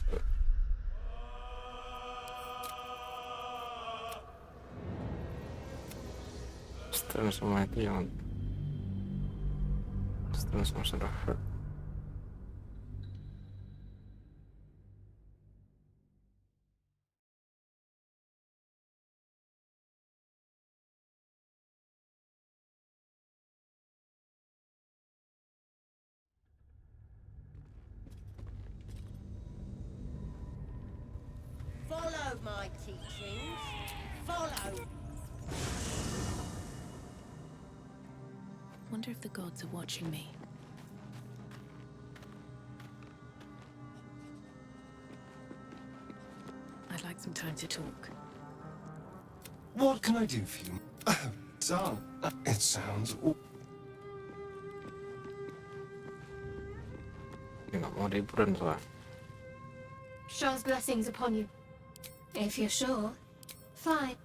But stellen semua itu jangan stellen sama sudah hurt. Follow my teachings. Follow. Wonder if the gods are watching me. I'd like some time to talk. What can I do for you? Son, it sounds... Dia nggak mau liburan soalnya. Shah's blessings upon you. If you're sure, fine.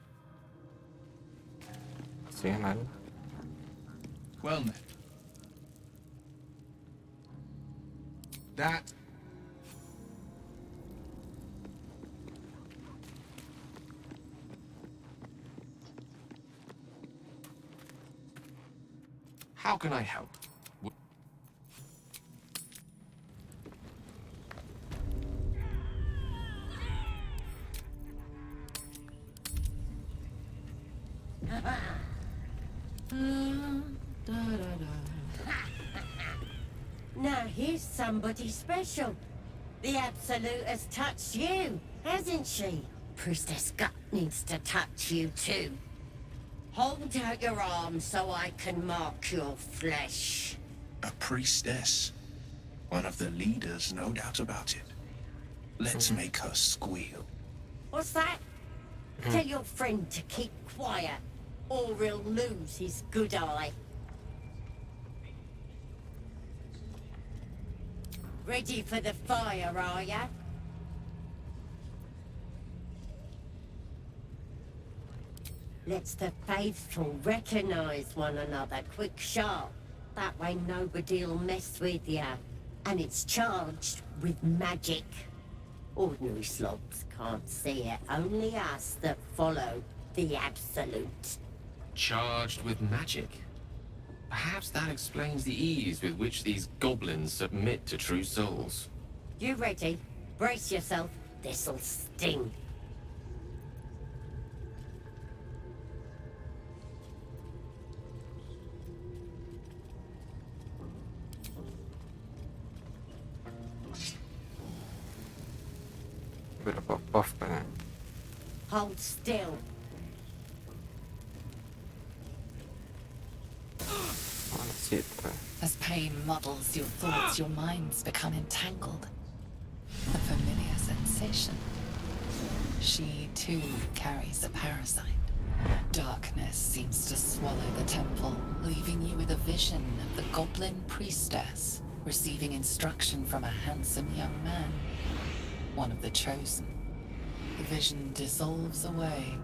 Kasihan aja. Well met. That... How can I help? Now here's somebody special. The Absolute has touched you, hasn't she? Priestess Gut needs to touch you too. Hold out your arm so I can mark your flesh. A priestess. One of the leaders, no doubt about it. Let's make her squeal. What's that? Tell your friend to keep quiet, or he'll lose his good eye. Ready for the fire, are ya? Lets the faithful recognize one another quick sharp. That way nobody'll mess with ya. And it's charged with magic. Ordinary slobs can't see it, only us that follow the Absolute. Charged with magic? Perhaps that explains the ease with which these goblins submit to true souls. You ready? Brace yourself. This'll sting. Bit of a buff kan. Hold still. Mana situ? As pain muddles your thoughts, your minds become entangled. A familiar sensation. She, too, carries a parasite. Darkness seems to swallow the temple, leaving you with a vision of the Goblin Priestess, receiving instruction from a handsome young man, one of the chosen. The vision dissolves away.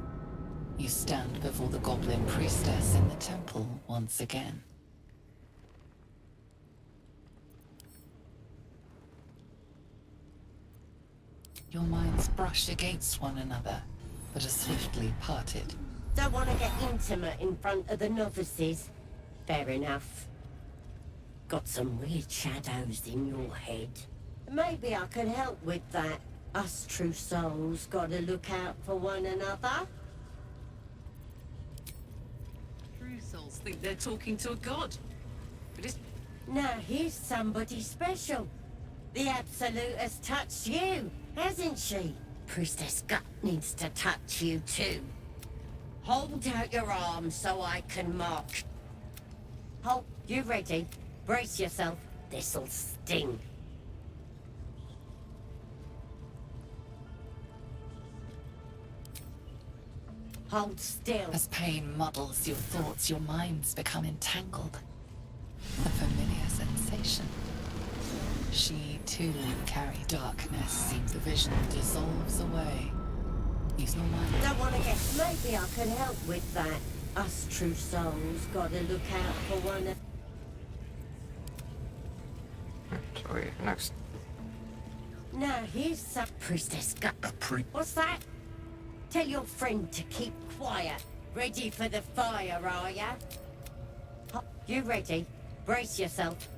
You stand before the Goblin Priestess in the temple once again. Your minds brush against one another, but are swiftly parted. Don't want to get intimate in front of the novices. Fair enough. Got some weird shadows in your head. Maybe I can help with that. Us true souls gotta look out for one another. True souls think they're talking to a god. But it's... Now here's somebody special. The Absolute has touched you, hasn't she? Priestess Gut needs to touch you too. Hold out your arm so I can mark. Hold, you ready? Brace yourself. This'll sting. Hold still. As pain muddles your thoughts, your minds become entangled. A familiar sensation. She, too, carries darkness. Seems the vision dissolves away. Use no mind. Don't want to get... Maybe I can help with that. Us true souls gotta look out for one another. Sorry, next. Now here's some priestess got. A pre... What's that? Tell your friend to keep quiet. Ready for the fire, are ya? You ready? Brace yourself.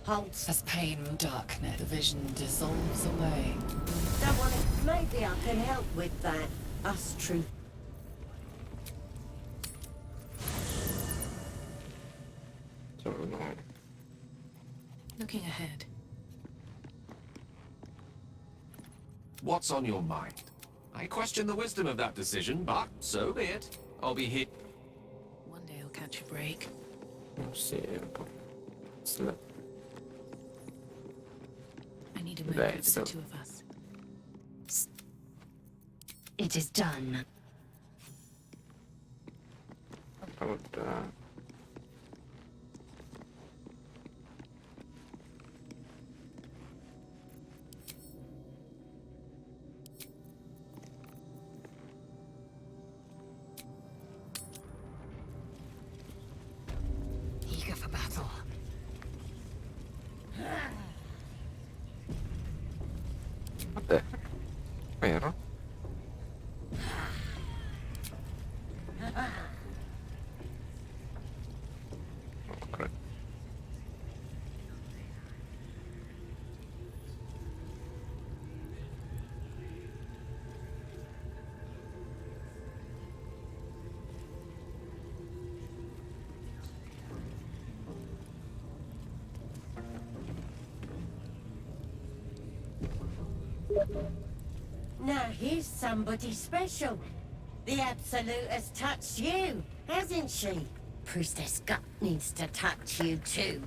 Hold. As pain, darkness, the vision dissolves away. Don't want it. Maybe I can help with that. Us true. So annoying. Looking ahead. What's on your mind? I question the wisdom of that decision, but so be it. I'll be here. One day I'll catch a break. Non si è un po'. Slap. I need a move Right, for so- the two of us. It is done. About Eager for battle. what the? Vero? Oh, crap. Now here's somebody special. The Absolute has touched you, hasn't she? Priestess Gut needs to touch you too.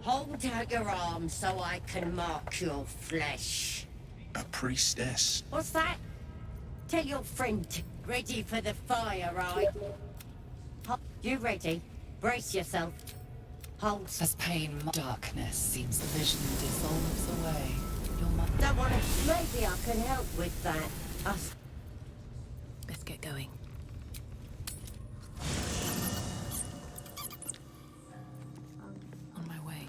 Hold out your arm so I can mark your flesh. A priestess. What's that? Tell your friend to ready for the fire, right? You ready? Brace yourself. Hold. As pain, darkness seems the vision dissolves away. Your mind. Don't want it. Maybe I can help with that. Us. Let's get going. On my way.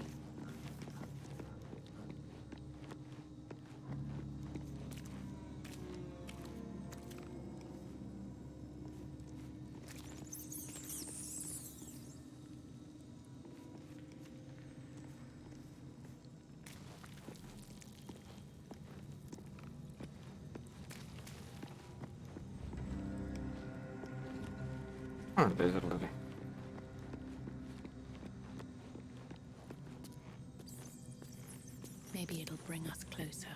Ah, Lae'zel lì. Maybe it'll bring us closer.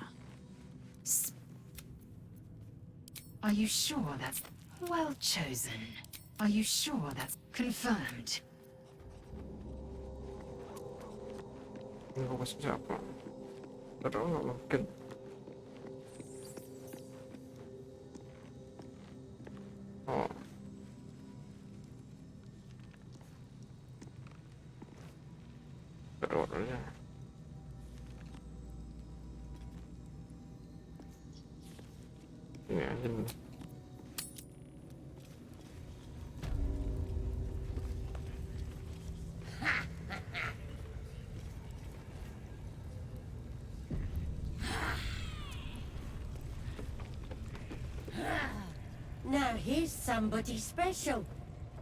Are you sure that's well chosen? Are you sure that's confirmed? Nggak masuk siapa. Pero mungkin. Oh. Dror ya. Ini aja nih. Now here's somebody special.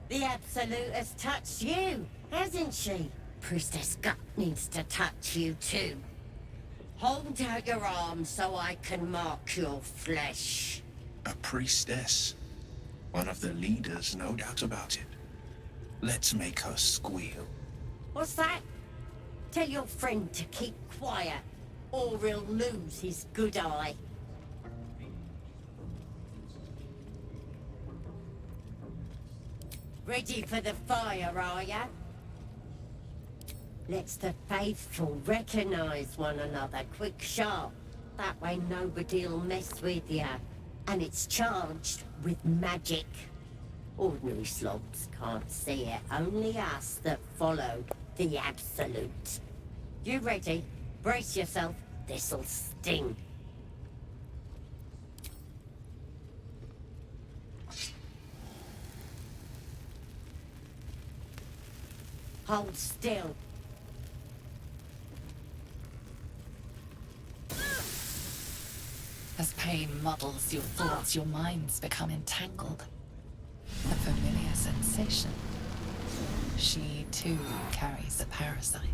The Absolute has touched you, hasn't she? Priestess Gut needs to touch you too. Hold out your arm so I can mark your flesh. A priestess. One of the leaders, no doubt about it. Let's make her squeal. What's that? Tell your friend to keep quiet, or he'll lose his good eye. Ready for the fire, are ya? Let's the faithful recognize one another quick sharp. That way nobody'll mess with ya. And it's charged with magic. Ordinary slobs can't see it, only us that follow the Absolute. You ready? Brace yourself, this'll sting. Hold still. As pain muddles your thoughts, your minds become entangled. A familiar sensation. She too carries a parasite.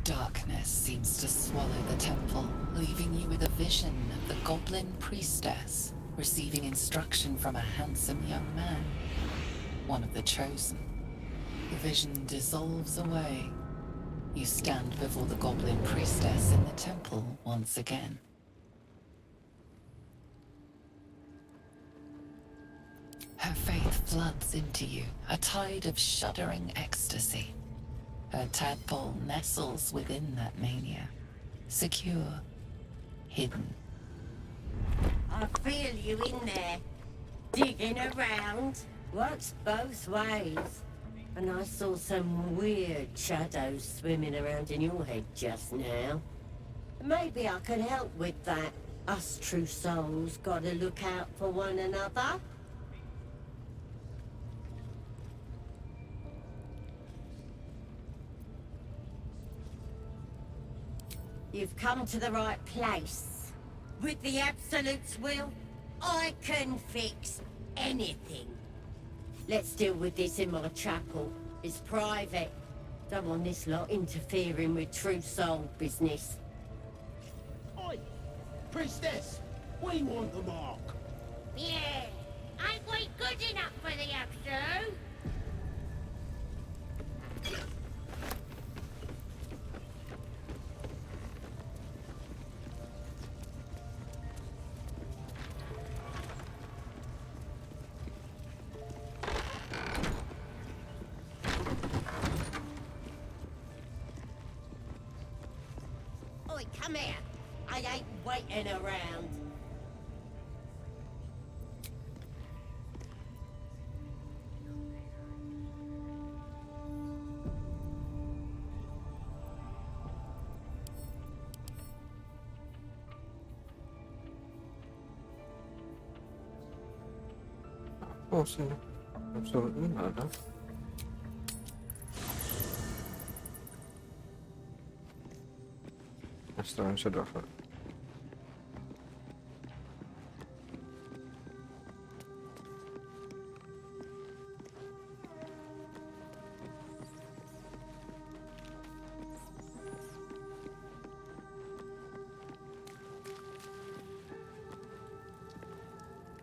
Darkness seems to swallow the temple, leaving you with a vision of the Goblin Priestess, receiving instruction from a handsome young man, one of the chosen. The vision dissolves away. You stand before the Goblin Priestess in the temple once again. Her faith floods into you, a tide of shuddering ecstasy. Her tadpole nestles within that mania, secure, hidden. I feel you in there, digging around. Works both ways. And I saw some weird shadows swimming around in your head just now. Maybe I could help with that. Us true souls gotta look out for one another. You've come to the right place. With the Absolute's will, I can fix anything. Let's deal with this in my chapel. It's private. Don't want this lot interfering with true soul business. Oi! Priestess! We want the mark! Yeah! Ain't we good enough for the Absolute? Oi, come here. I ain't waiting around. Oh, sini. Absolutely nggak ada. Setelah sudah.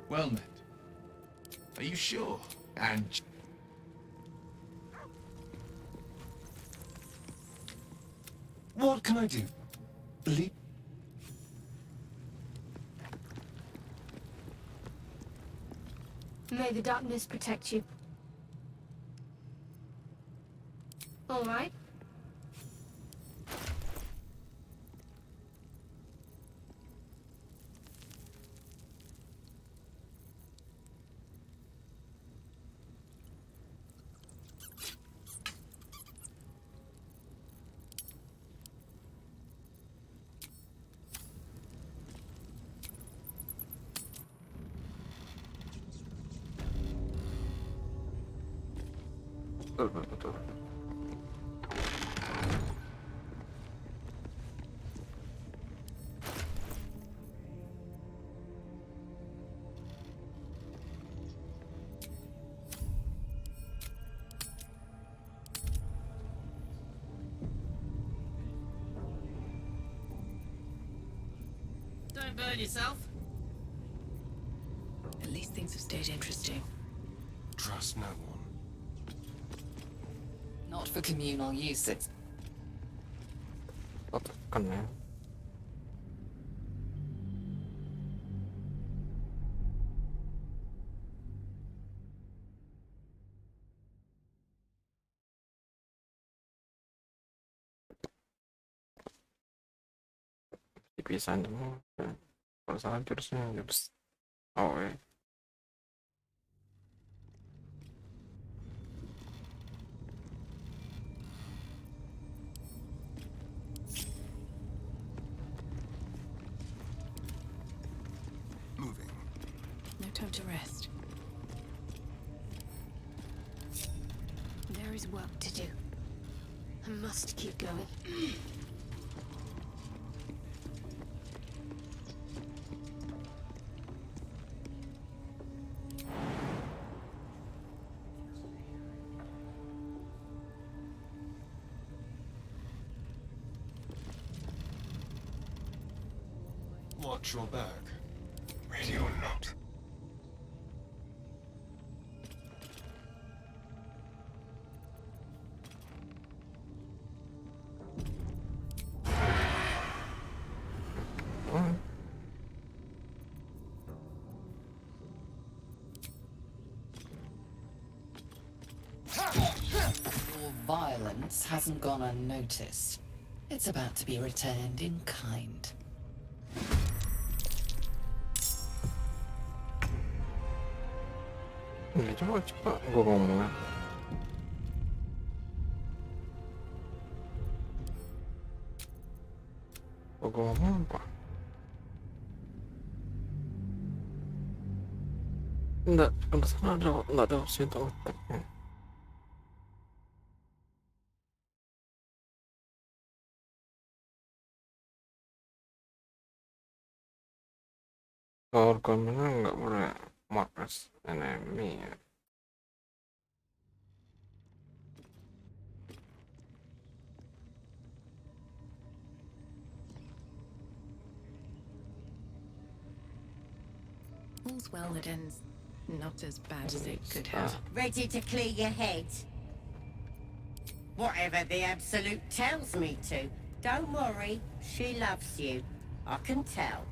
Well met. Are you sure? And What can I do? Believe. May the darkness protect you. All right. Betul. Don't burn yourself. At least things have stayed interesting. Trust no one. Not for communal use, it's Tekan ya. Dipisahin semua. Kalau salah jurusnya jurus. Oh ya. Moving. No time to rest. There is work to do. I must keep going. Watch your back. Ready or not. Your violence hasn't gone unnoticed. It's about to be returned in kind. Ini coba gue ngomong. Gue ngomong apa? Enggak, kalau sana enggak ada opsi untuk otaknya. Kalau komennya nggak boleh markas enemy ya. All's well that ends not as bad as it could have. Ready to clear your head? Whatever the Absolute tells me to. Don't worry, she loves you. I can tell.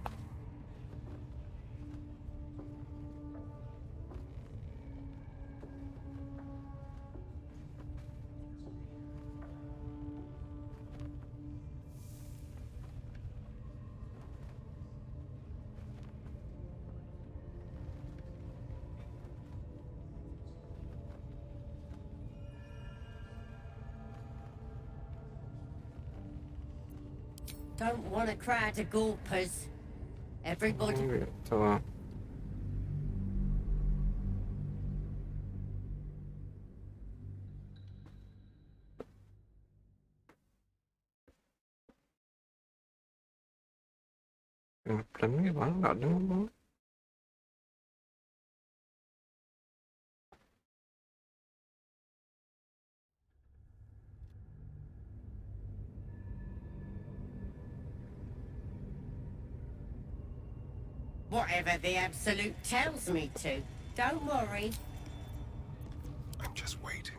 Don't want a crowd of gawpers. Everybody... Gitu. Plan gimana? Nggak ada ngomong. Whatever the Absolute tells me to. Don't worry. I'm just waiting.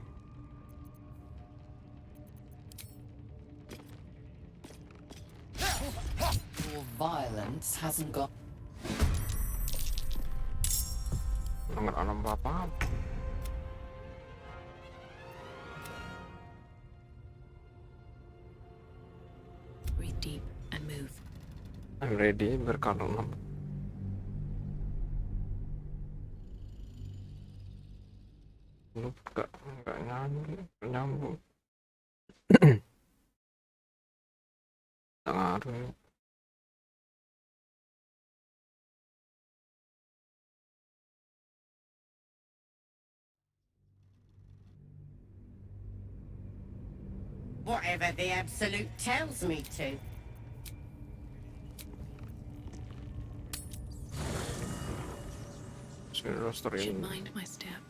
Your violence hasn't got... Nggak ada apa-apa. Breathe deep and move. I'm ready berkali 6. Lu nggak nyambung. Nggak ngaruh. Whatever the Absolute tells me to. Should mind my step.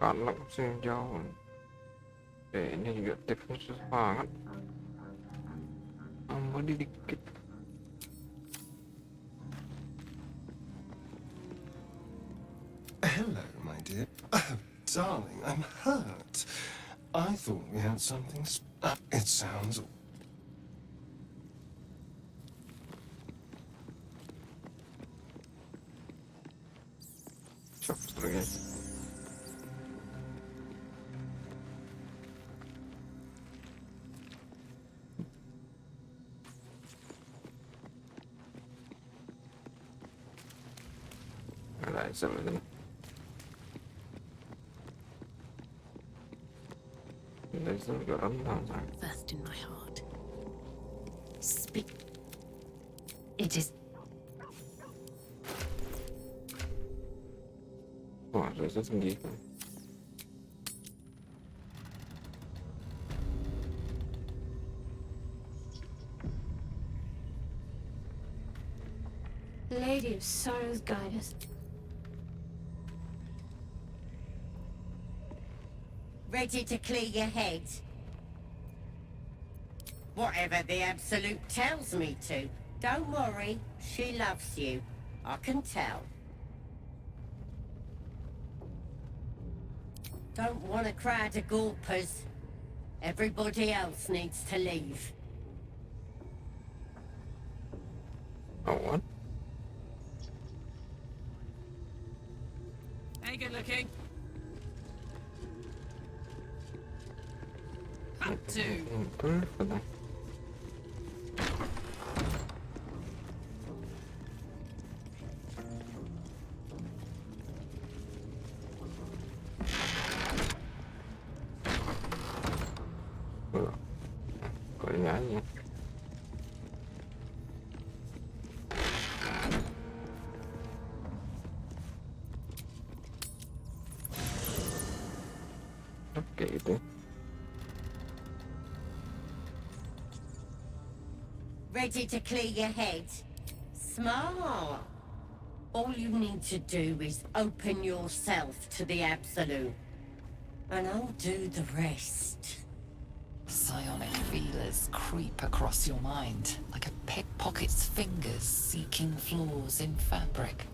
Kalau sih jauh. Ini juga tipsnya susah banget. Tambah dikit. Hello, my dear. Oh, darling, I'm hurt. I thought we had something it sounds... Lae'zel itu. Lae'zel juga rendah sangat. First in my heart. Speak. It is. Wah, Lae'zel tinggi kan. Lady of Sorrows guide us. Ready to clear your head? Whatever the Absolute tells me to. Don't worry, she loves you. I can tell. Don't want a crowd of gawpers. Everybody else needs to leave. Oh, what? Hey, good looking. Cut to. Good for them. Kok nyanyi? Oke itu. Ready to clear your head? Smart. All you need to do is open yourself to the Absolute. And I'll do the rest. Psionic feelers creep across your mind like a pickpocket's fingers seeking flaws in fabric.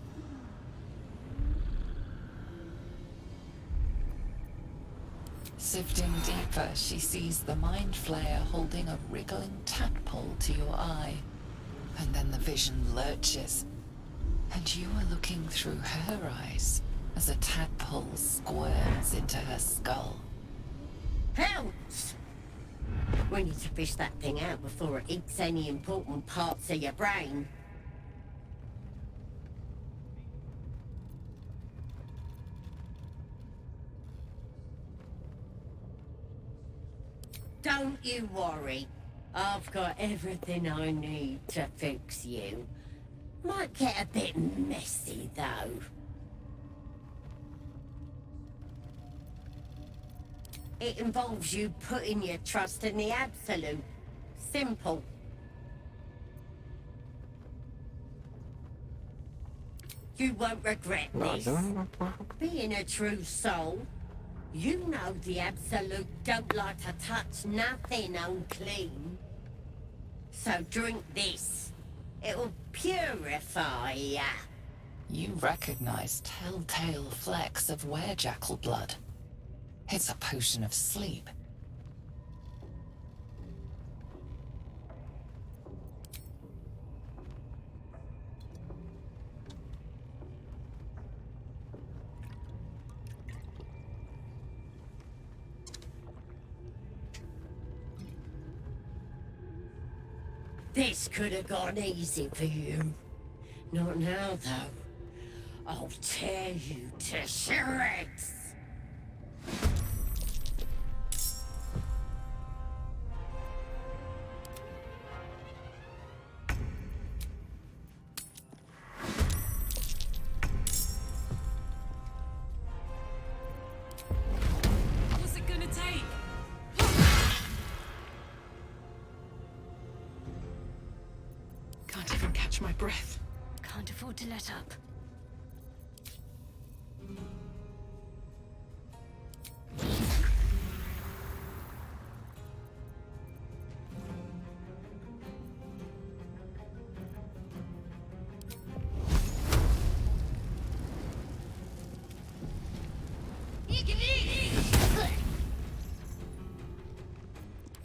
Sifting deeper, she sees the mind flayer holding a wriggling tadpole to your eye. And then the vision lurches, and you are looking through her eyes as a tadpole squirms into her skull. Pounce! We need to fish that thing out before it eats any important parts of your brain. Don't you worry. I've got everything I need to fix you. Might get a bit messy, though. It involves you putting your trust in the Absolute. Simple. You won't regret this. Being a true soul, you know the Absolute don't like to touch nothing unclean. So drink this. It'll purify ya. You recognize telltale flecks of werejackal blood. It's a potion of sleep. This could have gone easy for you. Not now, though. I'll tear you to shreds. What's it gonna take? Can't even catch my breath. Can't afford to let up.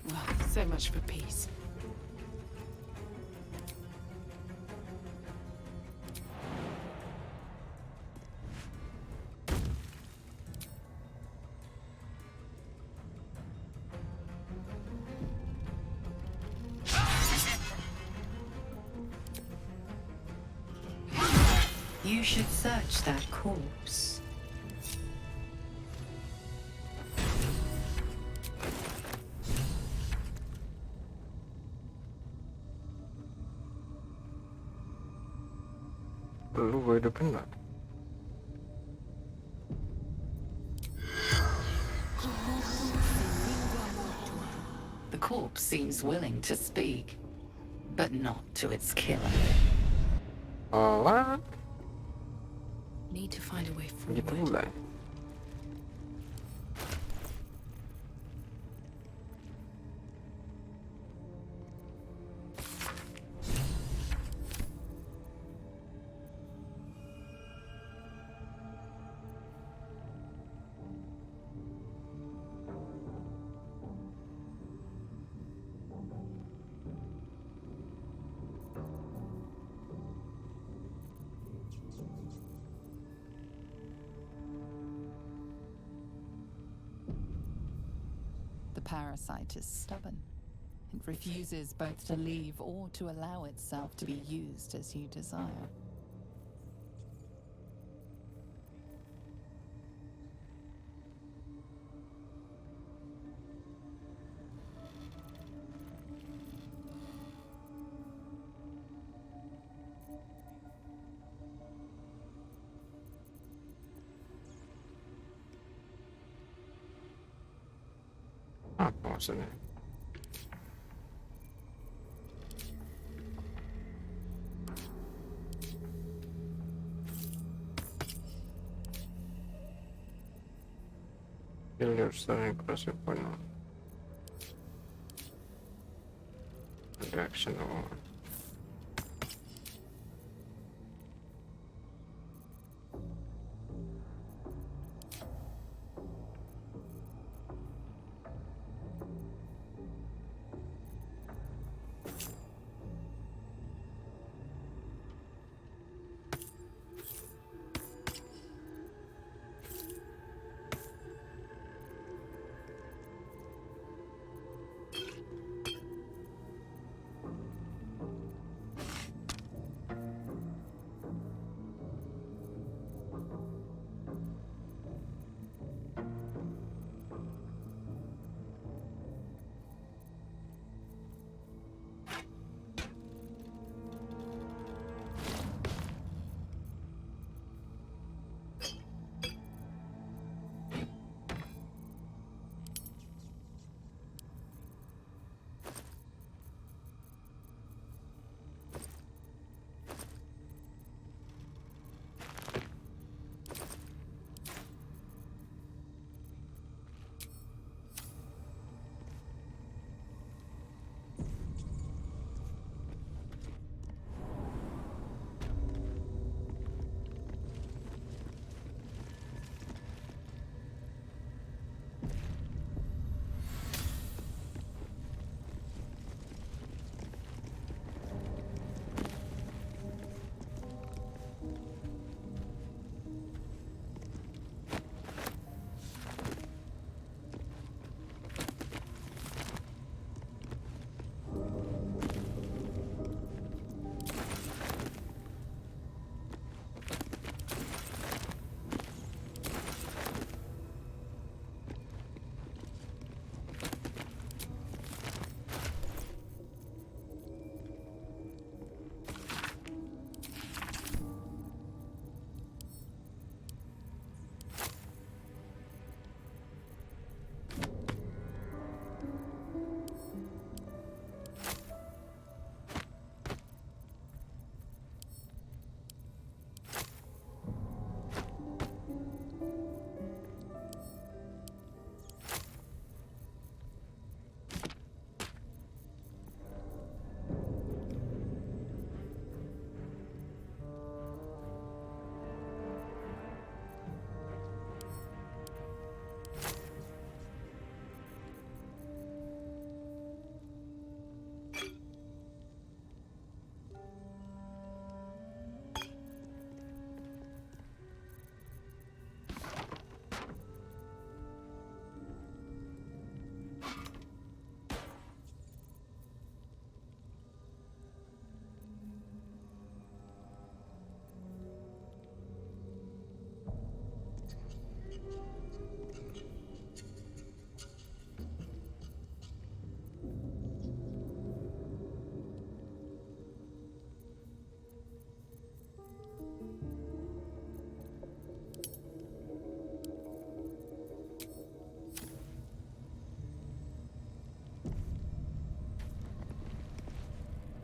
Well, so much for peace. You should search that corpse. Lu gue hidupin nggak? The corpse seems willing to speak, but not to its killer. Oh, what? Need to find a way Gitu forward. lah. The parasite is stubborn. It refuses both to leave or to allow itself to be used as you desire. Apa maksudnya? Failure starting cross your point. Action or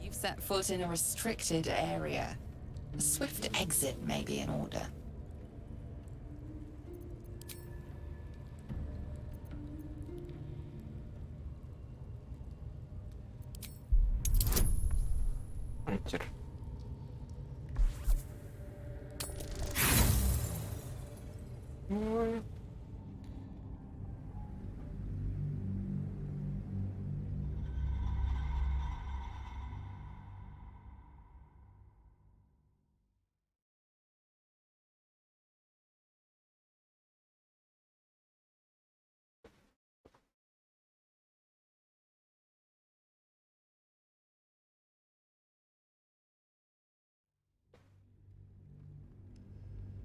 You've set foot in a restricted area. A swift exit may be in order. Anjir.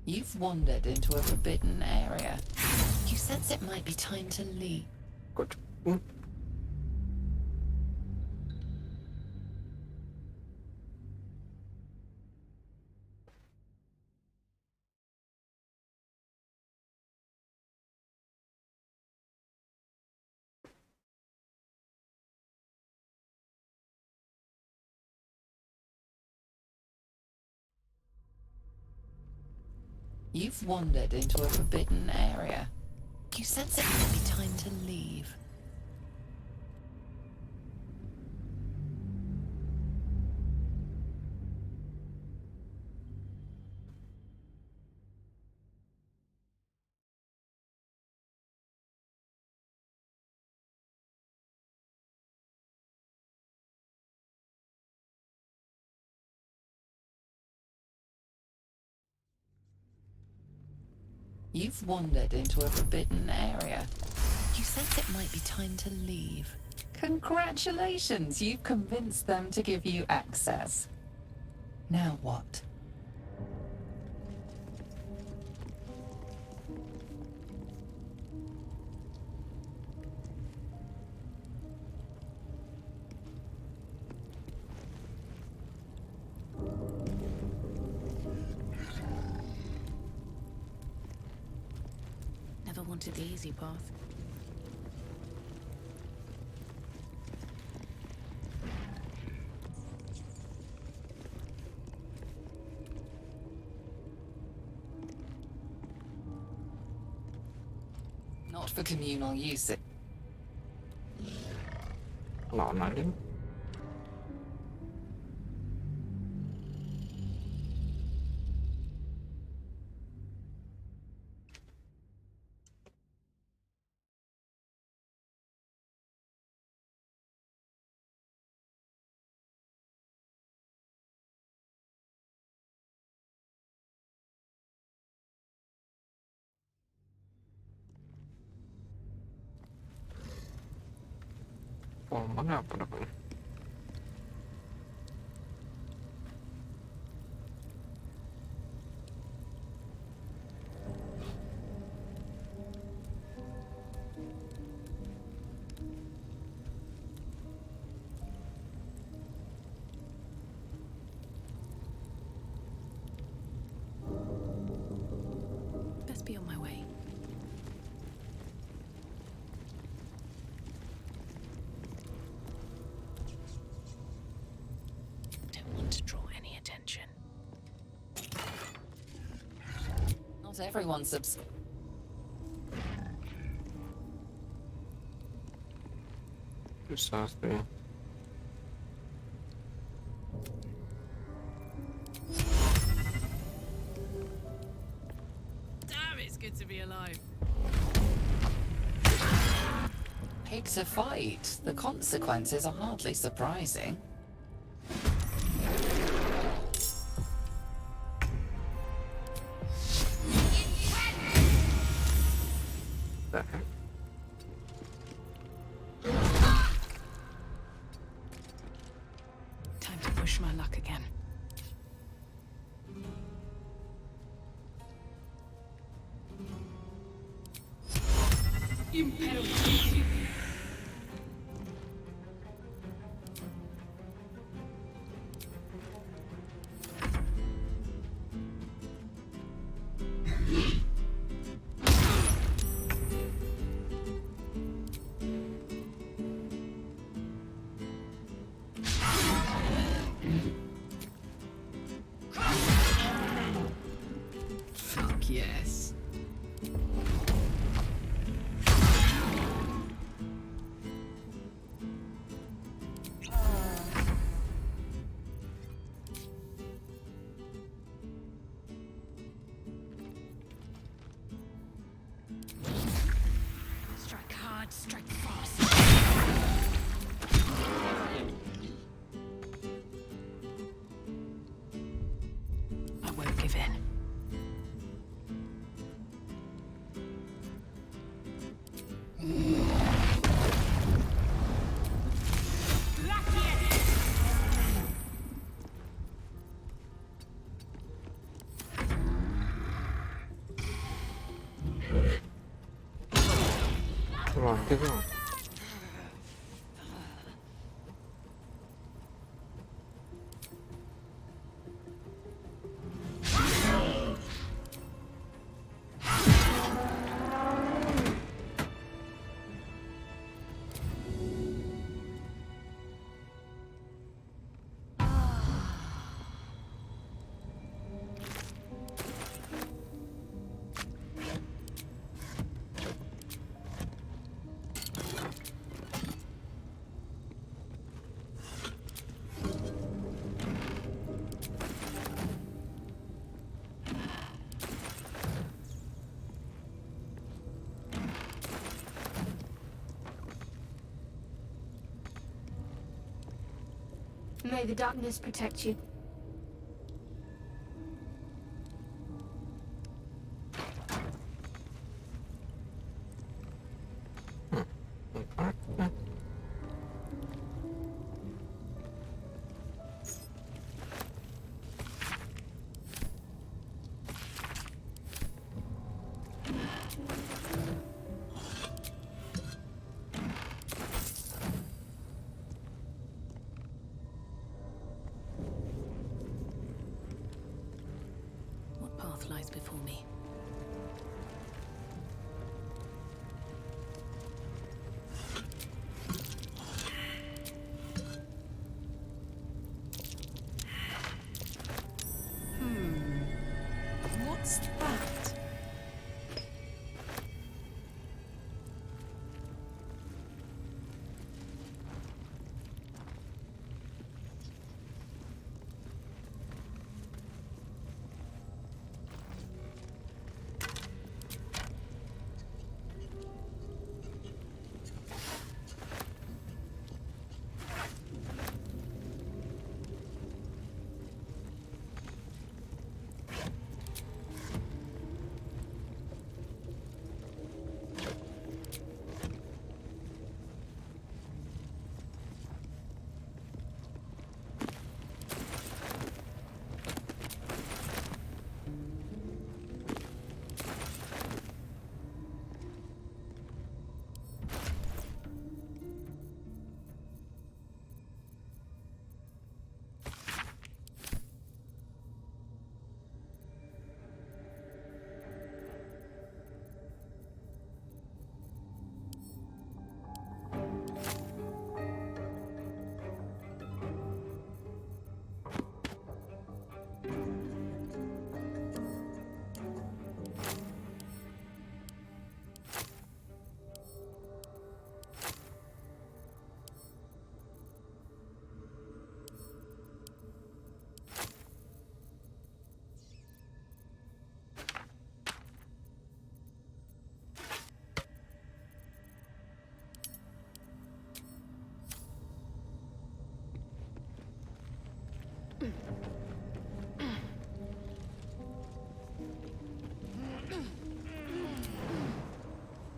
You've wandered into a forbidden area. You sense it might be time to leave. Good. You've wandered into a forbidden area. You sense it might be time to leave. You've wandered into a forbidden area. You sense it might be time to leave. Congratulations, you've convinced them to give you access. Now what? Never wanted the easy path. Not for communal use. No, not him. Polma apa namanya? Best be on my way. Don't want to draw any attention. Not everyone subscribes. Susah sih. Damn, it's good to be alive. Pick to fight. The consequences are hardly surprising. The heck? Time to push my luck again. Tego. May the darkness protect you. What path lies before me? What's that?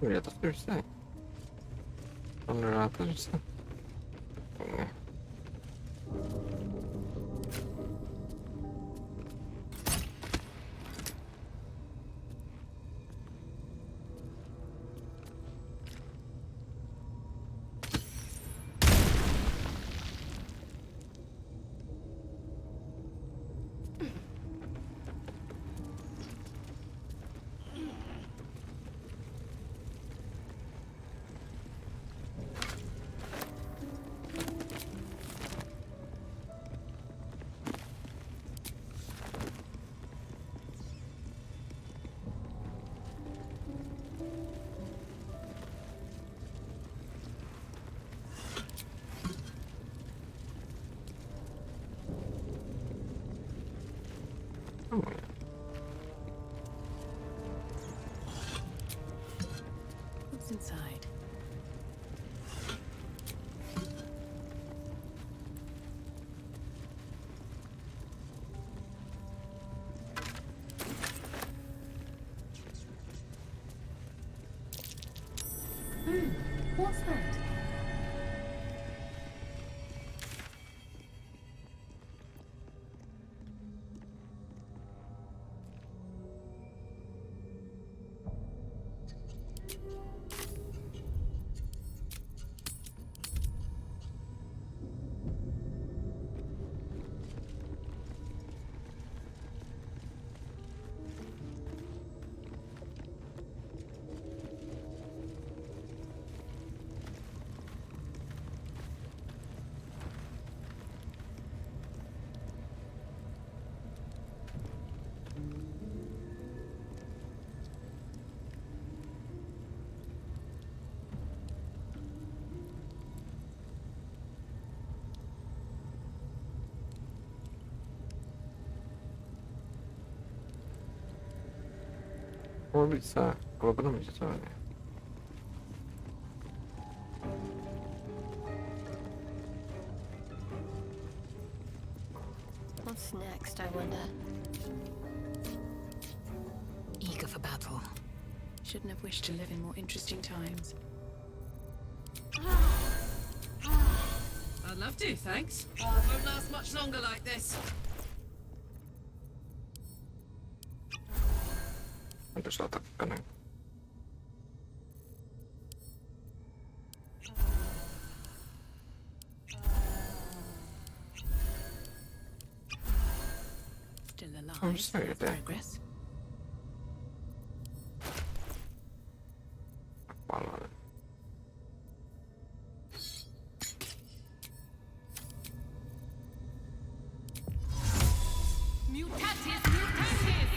Ja to już say. On to już say. Nie. Oh bisa, kalau benar bisa soalnya. What's next, I wonder? Eager for battle. Shouldn't have wished to live in more interesting times. I'd love to, thanks. Won't last much longer like this. Terus tak tekan. Still alive. sorry, That's there. progress. Kepala. Mutatis, mutatis!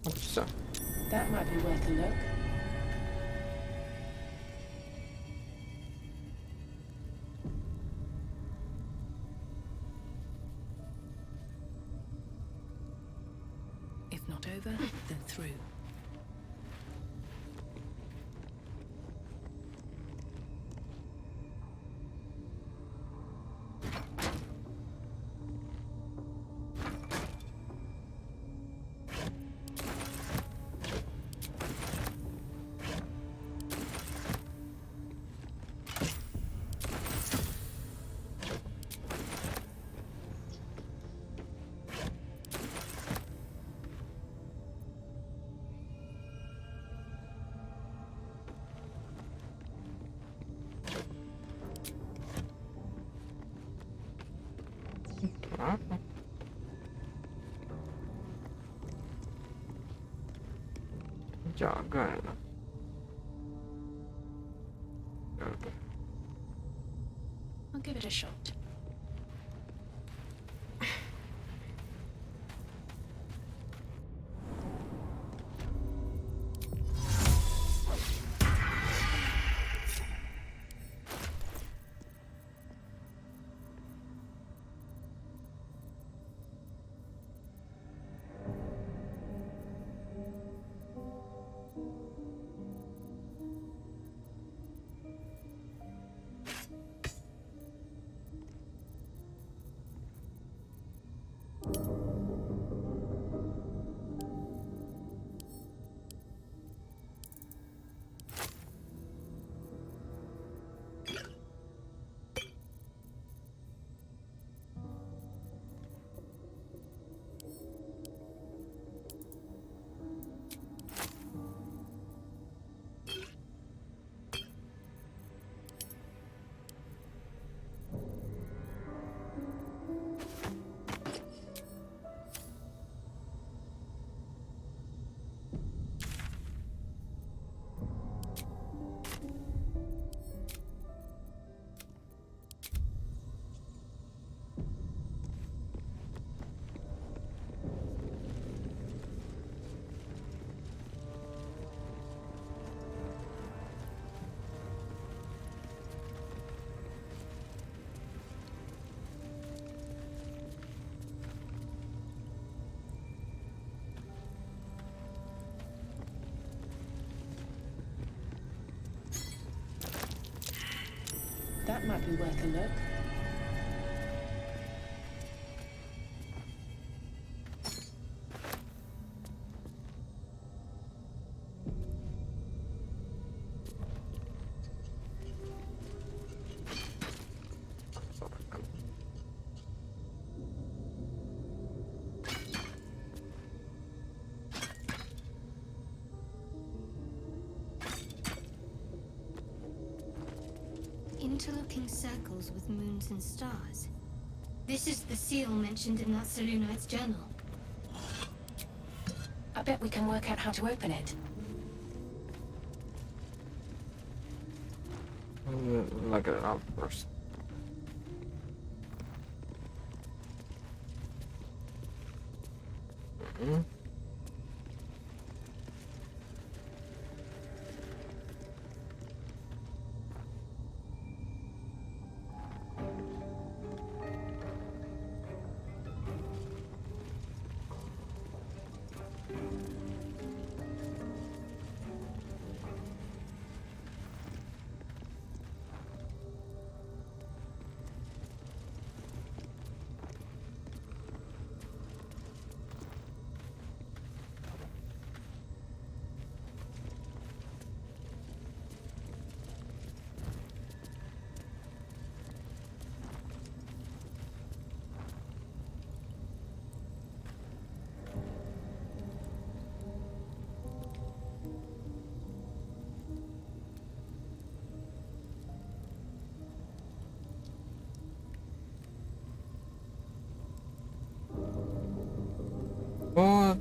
Oh bisa. That might be worth a look. If not over, then through. Apa? Jaga ya. Oke. I'll give it a shot. That might be worth a look. Interlocking circles with moons and stars. This is the seal mentioned in that Selûnite's journal. I bet we can work out how to open it. Look it up first.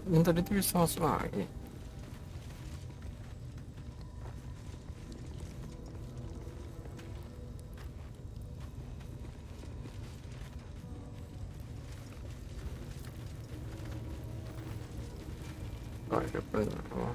Yang tadi tuh bisa masuk lagi. Oh, ada benar. Oh.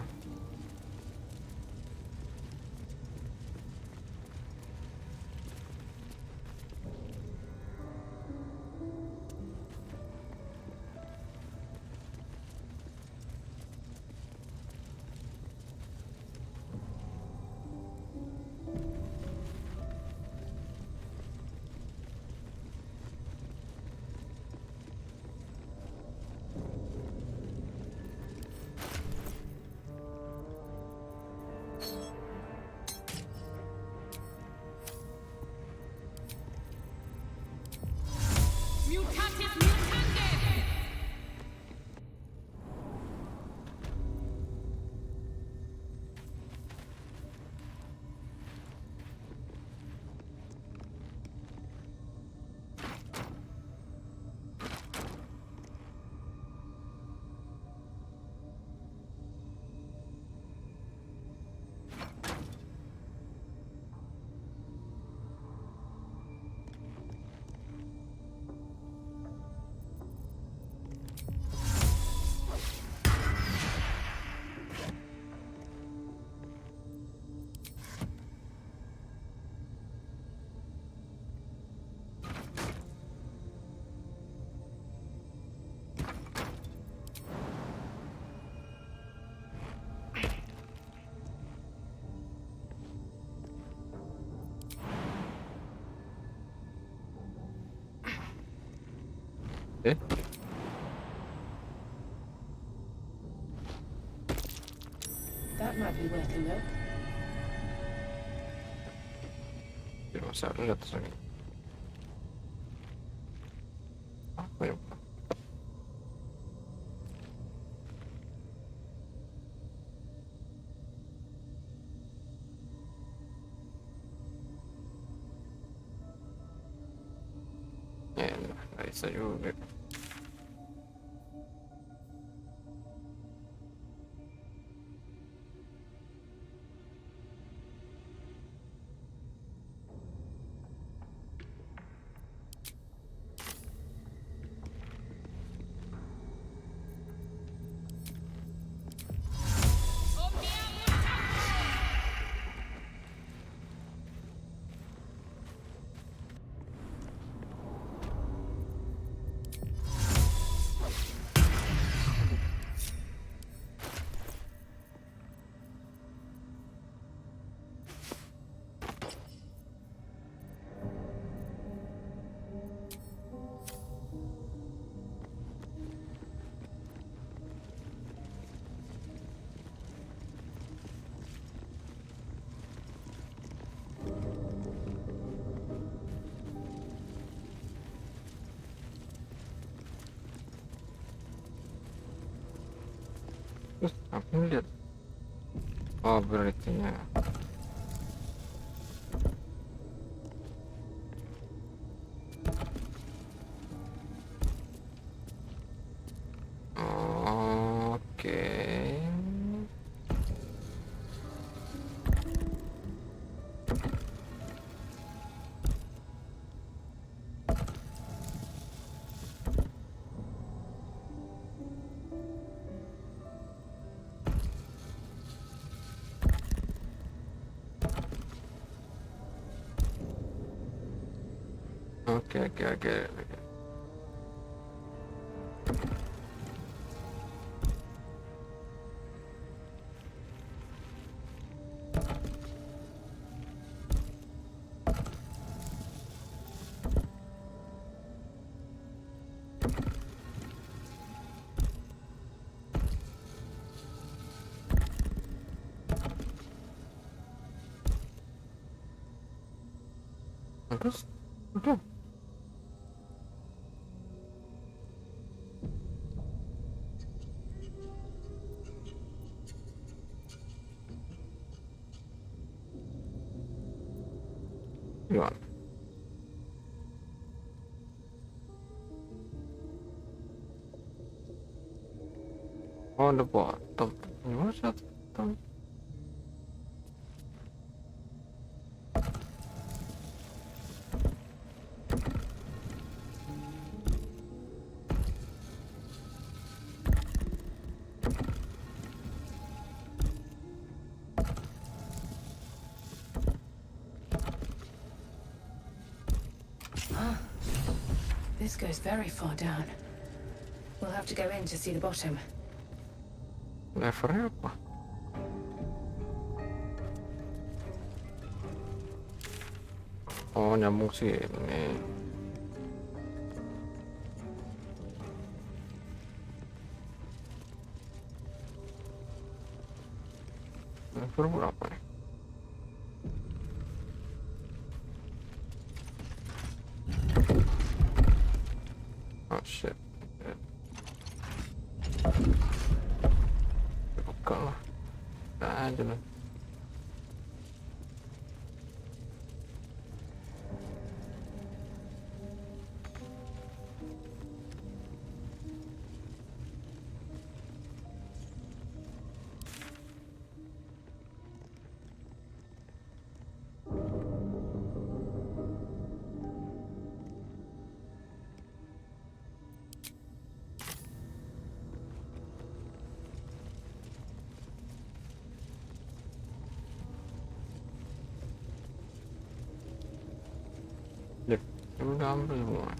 Eh? That might be worth a look. Tidak masalah, lihat lagi. Apa ya? Ya, nggak bisa juga. Terus aku lihat. Oh, berarti-nya. Oke. Oke. Terus udah. Gimana? On the bottom. Gimana bottom? This goes very far down. We'll have to go in to see the bottom. Levernya apa? Oh, nyambung sini. Lever berapa nih? Oh shit. Buka lah. Udah aja lah. Udah ambil semua.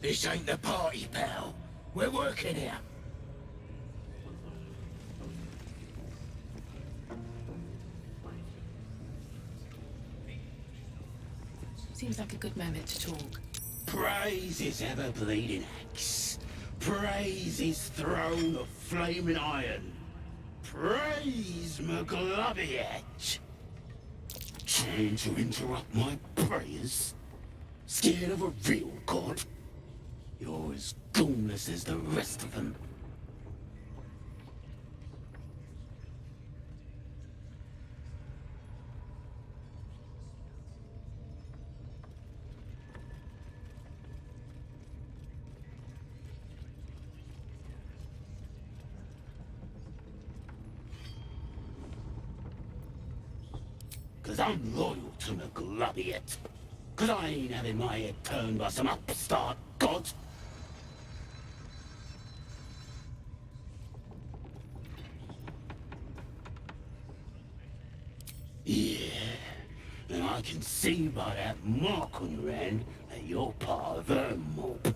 This ain't the party, pal. We're working here. Seems like a good moment to talk. Praise his ever-bleeding axe. Praise his throne of flaming iron. Praise Maglubiyet. Trying to interrupt my prayers? Scared of a real god? You're as ghoulless as the rest of them. Cause I'm loyal to Maglubiyet. Cause I ain't having my head turned by some upstart god. Yeah, and I can see by that mark on your hand that you're part of her mob.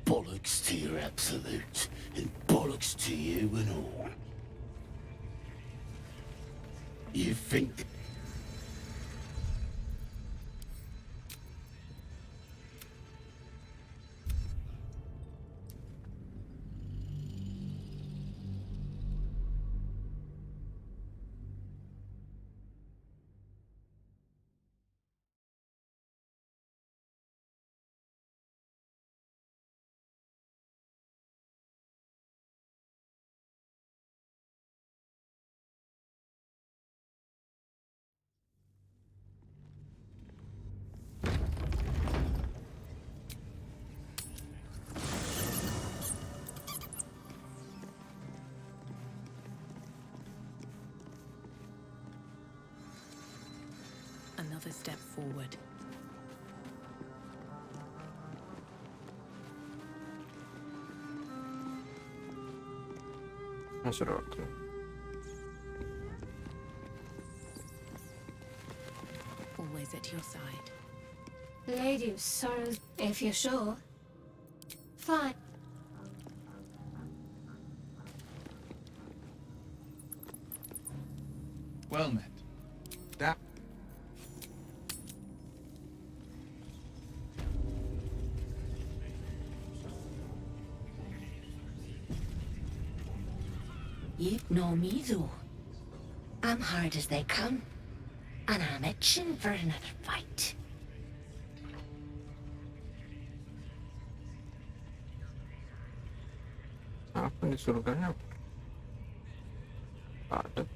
Bollocks to your absolute, and bollocks to you and all. You think... Another step forward. Neyse baktım. Always at your side. Lady of Sorrows, if you're sure. Fine. Well met. That. You know me though. I'm hard as they come, and I'm itching for another fight. Apa di surganya? Ada.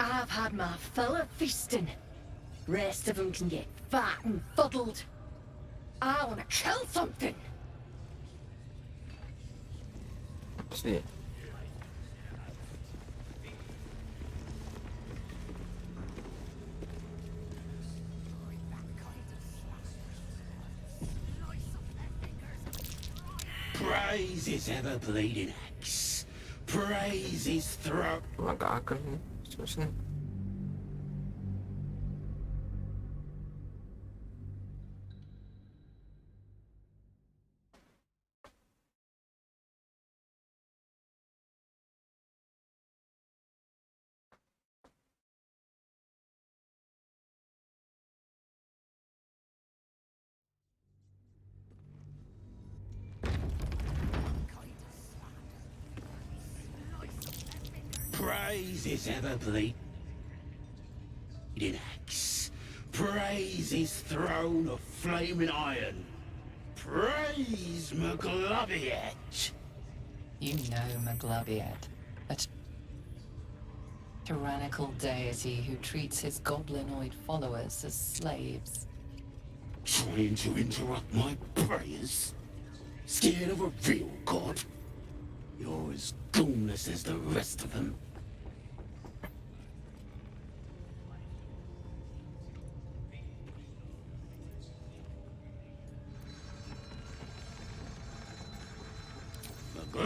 I've had my fill of feasting. Rest of them can get fat and fuddled. I want to kill something. See. Praise his ever-bleeding axe. Praise his throat. Agak akan susah. Praise his ever-bleeding axe. Praise his throne of flaming iron. Praise Maglubiyet. You know Maglubiyet, a tyrannical deity who treats his goblinoid followers as slaves. Trying to interrupt my prayers? Scared of a real god? You're as ghoulless as the rest of them.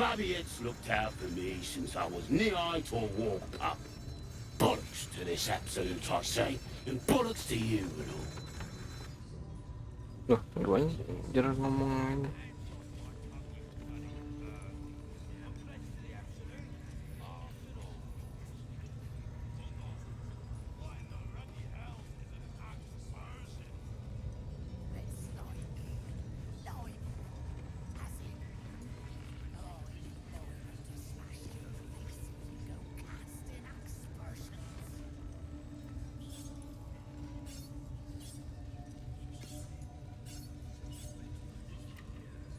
Maglubiyet's looked out for me since I was knee-high to a war pup. Bollocks to this absolute, I say, and bollocks to you and all. Loh, keduanya jarang ngomong ini.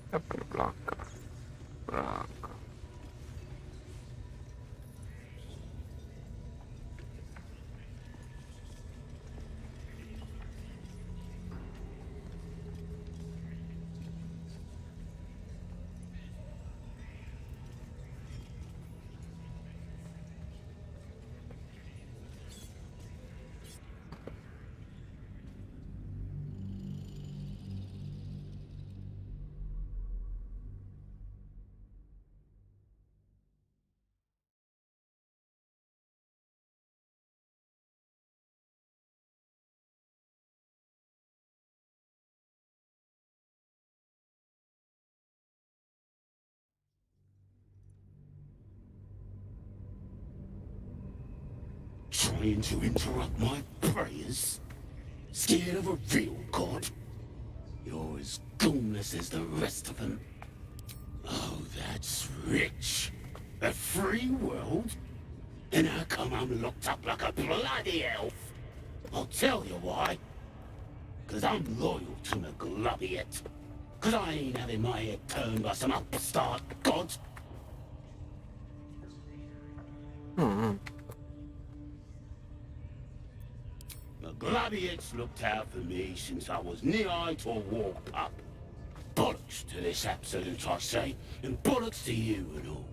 Apa di belakang? Brakkal. Trying to interrupt my prayers? Scared of a real god? You're as goomless as the rest of them. Oh, that's rich. A free world? And how come I'm locked up like a bloody elf? I'll tell you why. 'Cause I'm loyal to Maglubiyet. 'Cause I ain't having my head turned by some upstart god. Maglubiyet's looked out for me since I was knee-high to a war pup. Bollocks to this absolute, I say, and bollocks to you and all.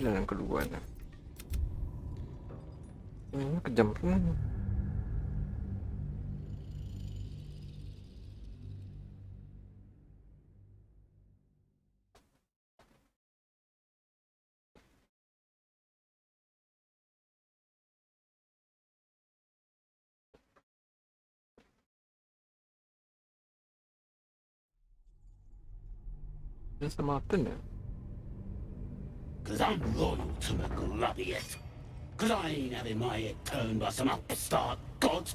Pilihan yang keduanya. Ini kejam semua. Dia sama Aten ya? 'Cause I'm loyal to Maglubiyet. 'Cause I ain't having my head turned by some upstart god.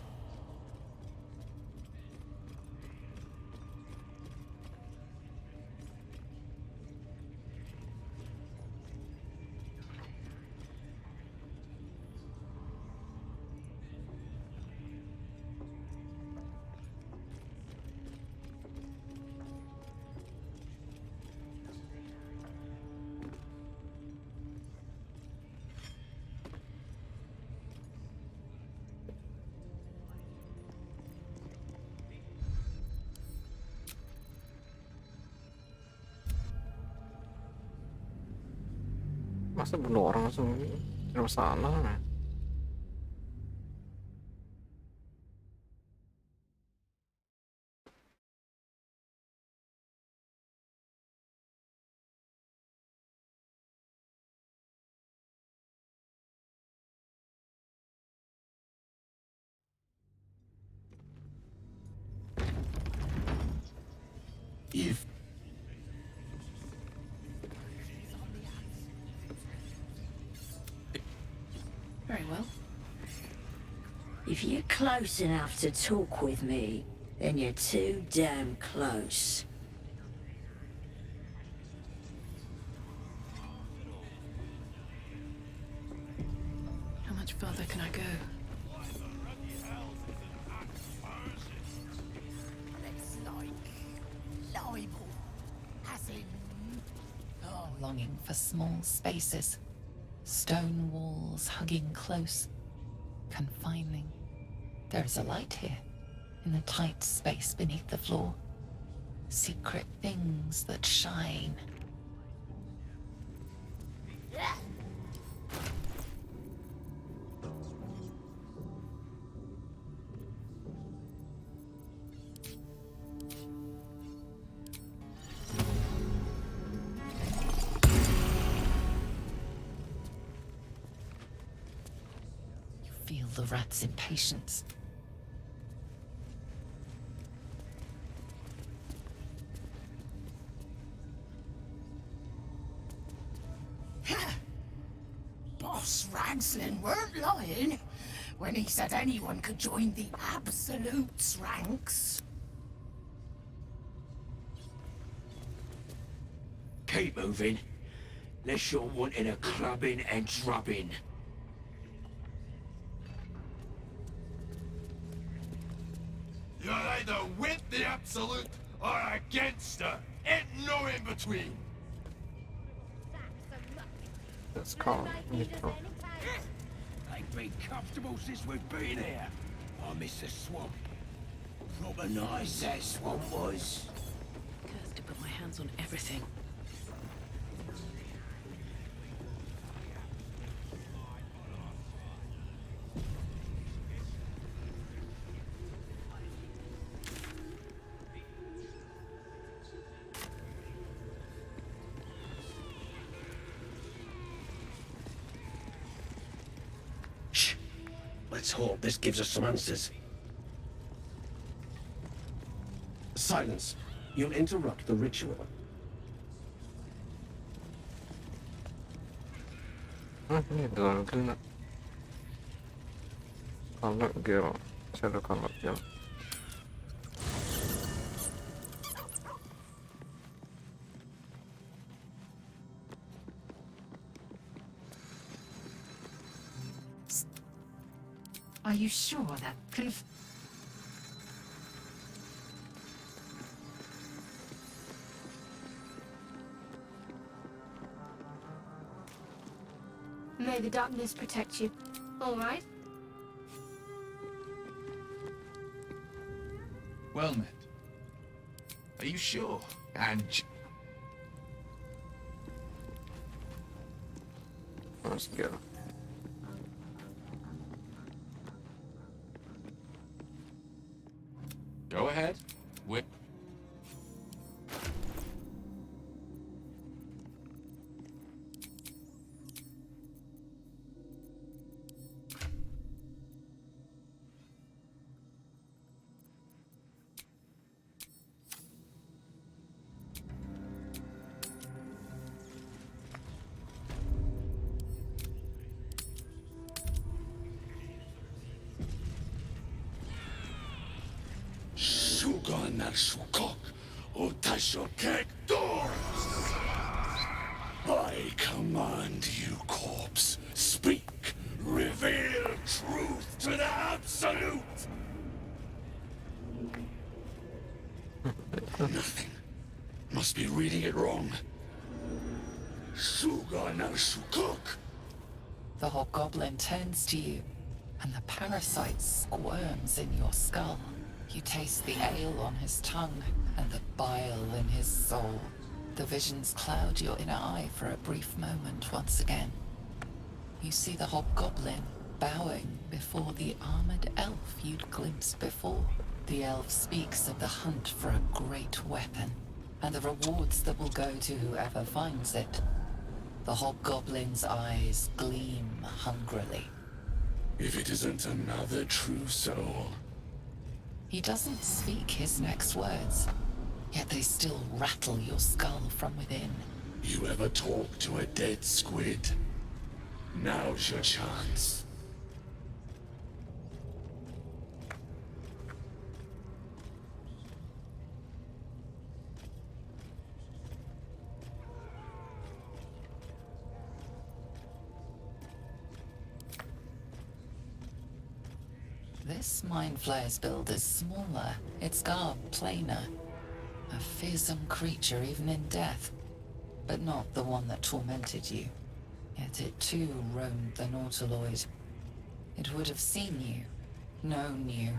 Masa bunuh orang langsung tidak masalah ya? If Very well. If you're close enough to talk with me, then you're too damn close. How much further can I go? Longing for small spaces, stone walls hugging close, confining. There is a light here, in the tight space beneath the floor. Secret things that shine. the rat's impatience. Boss Ragzlin weren't lying when he said anyone could join the Absolute's ranks. Keep moving, unless you're wanting a clubbing and drubbing. You're either with the Absolute or against her. Ain't no in between. Let's call it. Ain't been comfortable since we've been here. I miss the swamp. Proper nice that swamp was. Cursed to put my hands on everything. Let's hope this gives us some answers. Silence. You'll interrupt the ritual. Ini dalam kena. Kalau girl, saya ada kalau girl. Are you sure that May the darkness protect you. All right? Well met. Are you sure? And Let's go. Go ahead. I command you, corpse. Speak. Reveal truth to the Absolute. Nothing. Must be reading it wrong. The hobgoblin turns to you, and the parasite squirms in your skull. You taste the ale on his tongue, and the bile in his soul. The visions cloud your inner eye for a brief moment once again. You see the hobgoblin bowing before the armored elf you'd glimpsed before. The elf speaks of the hunt for a great weapon, and the rewards that will go to whoever finds it. The hobgoblin's eyes gleam hungrily. If it isn't another true soul. He doesn't speak his next words, yet they still rattle your skull from within. You ever talk to a dead squid? Now's your chance. This mind flayer's build is smaller, its garb plainer. A fearsome creature even in death, but not the one that tormented you. Yet it too roamed the Nautiloid. It would have seen you, known you.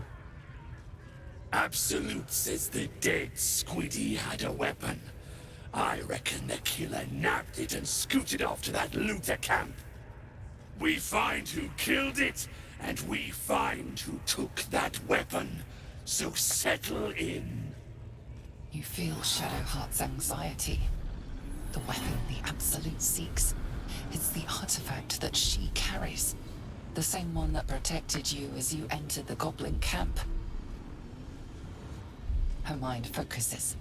Absolute says the dead squiddy had a weapon. I reckon the killer nabbed it and scooted off to that looter camp. We find who killed it, and we find who took that weapon. So settle in. You feel Shadowheart's anxiety. The weapon the Absolute seeks. It's the artifact that she carries. The same one that protected you as you entered the Goblin camp. Her mind focuses.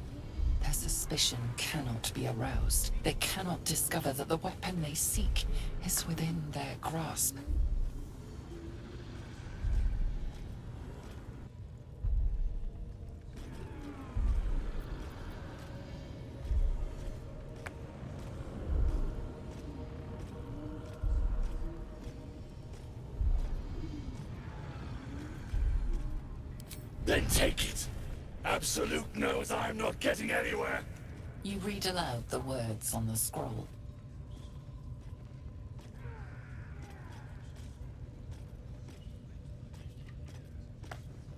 Their suspicion cannot be aroused. They cannot discover that the weapon they seek is within their grasp. Then take it. Absolute knows I'm not getting anywhere. You read aloud the words on the scroll.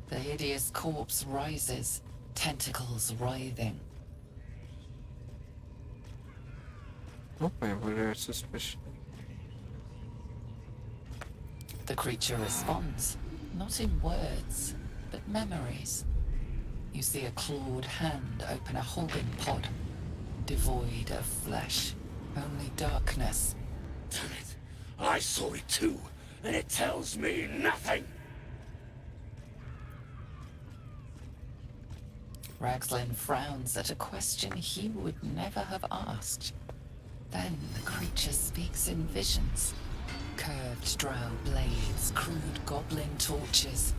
The hideous corpse rises, tentacles writhing. Okay, well, there's suspicion. The creature responds, not in words, but memories. You see a clawed hand open a holding pod, devoid of flesh, only darkness. Damn it. I saw it too, and it tells me nothing. Ragzlin frowns at a question he would never have asked. Then the creature speaks in visions. Curved drow blades, crude goblin torches,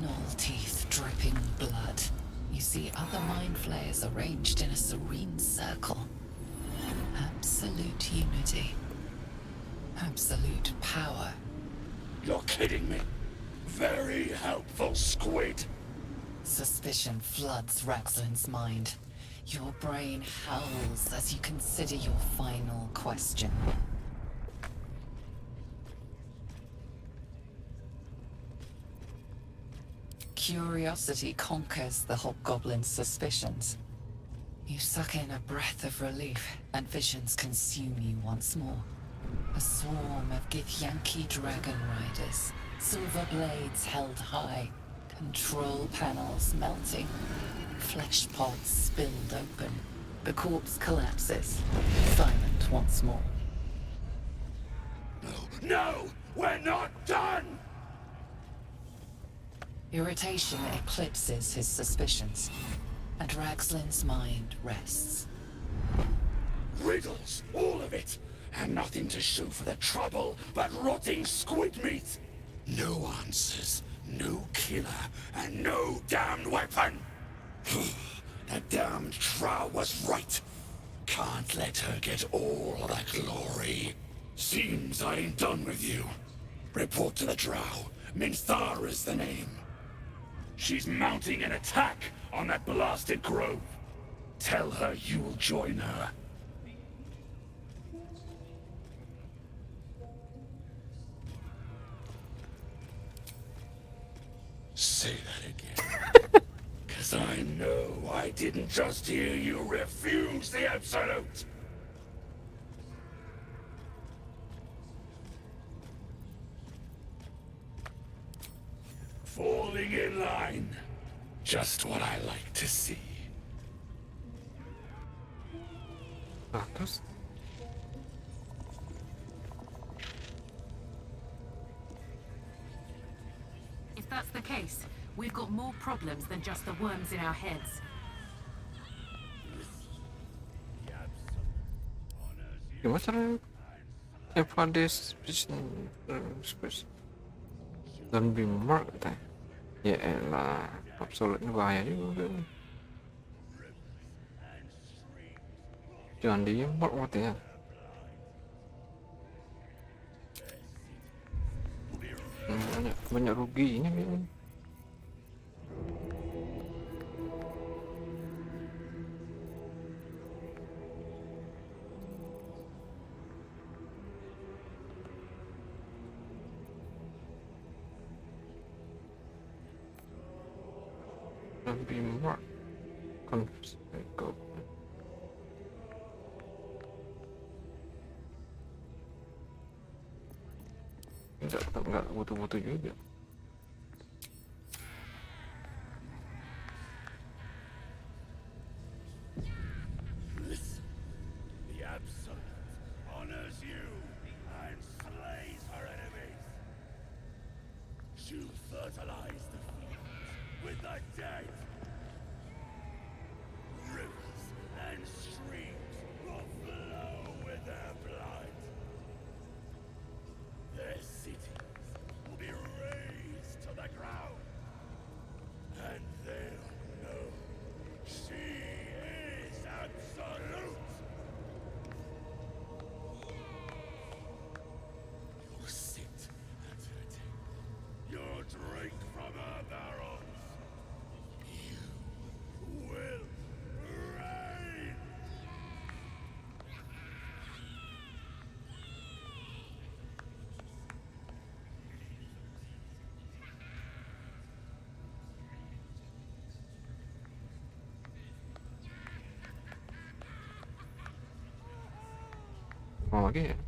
gnoll teeth dripping blood. You see other mind flayers arranged in a serene circle. Absolute unity. Absolute power. You're kidding me. Very helpful, squid. Suspicion floods Ragzlin's mind. Your brain howls as you consider your final question. Curiosity conquers the hobgoblin's suspicions. You suck in a breath of relief, and visions consume you once more. A swarm of gienlee dragon riders, silver blades held high, control panels melting, flesh pods spilled open. The corpse collapses, silent once more. No, we're not done! Irritation eclipses his suspicions, and Ragzlin's mind rests. Riddles, all of it, and nothing to show for the trouble but rotting squid meat. No answers, no killer, and no damned weapon. That damned Drow was right. Can't let her get all the glory. Seems I ain't done with you. Report to the Drow. Minthar is the name. She's mounting an attack on that blasted grove. Tell her you'll join her. Say that again. 'Cause I know I didn't just hear you refuse the Absolute. Falling in line. Just what I like to see. Terus? If that's the case, we've got more problems than just the worms in our heads. Gimana cara evaluasi suspicion dan remark katanya? Ya elah, absolute ini bahaya juga nih. Jangan di mark katanya. Banyak ruginya kayaknya. Be more confused. Go. Enggak butuh-butuh juga. Listen, the Absolute honors you and slays her enemies. the dead. Rivers and streams will flow with their blood. Their cities will be razed to the ground. And they'll know she is absolute. You'll sit at her table. You'll drink from her barrels. You will reign. Mau lagi ya?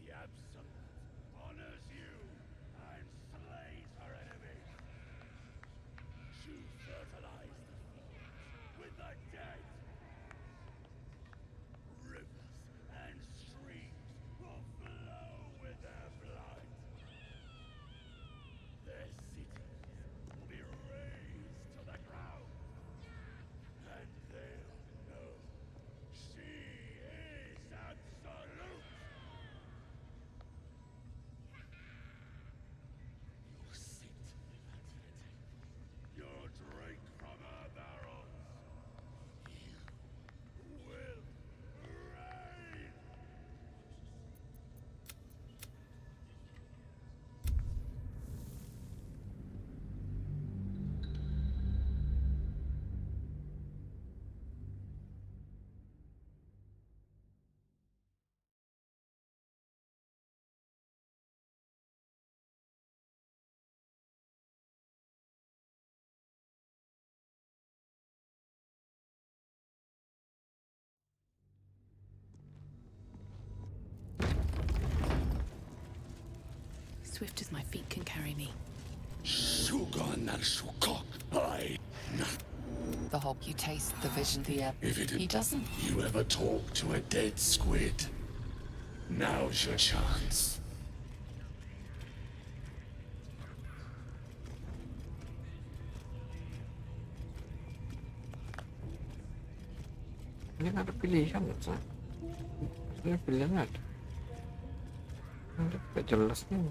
The Absolute honors you and slays her enemies. She fertilized the fields with the dead. Rivers and streams will flow with their blood. Their cities will be razed to the ground. And they'll know she is absolute. You'll sit at her table. You'll drink from her barrels. You will reign. Swift as my feet can carry me. The hob, you taste the vision, If it he doesn't. You ever talk to a dead squid? Now's your chance. Ini nggak ada pilihan, Sa. Ini pilihan ada. Ini nggak jelas nih.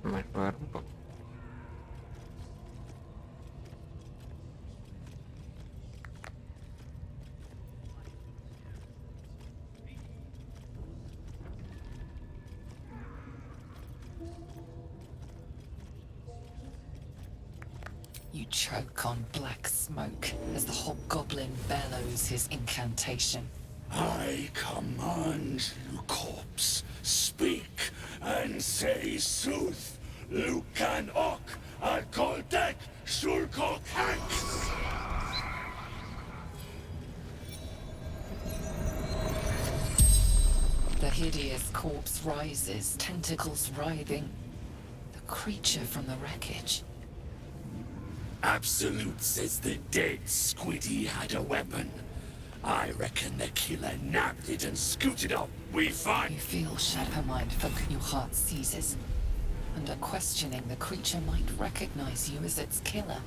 Main baru kok. You choke on black smoke as the hobgoblin bellows his incantation. I command you, corpse, speak and say sooth. Lucan ok, Alkoldek, Shulkok Hanks. The hideous corpse rises, tentacles writhing. The creature from the wreckage. Absolute says the dead Squiddy had a weapon. I reckon the killer nabbed it and scooted up. We find... You feel shadow mind folk, your heart seizes. Under questioning, the creature might recognize you as its killer.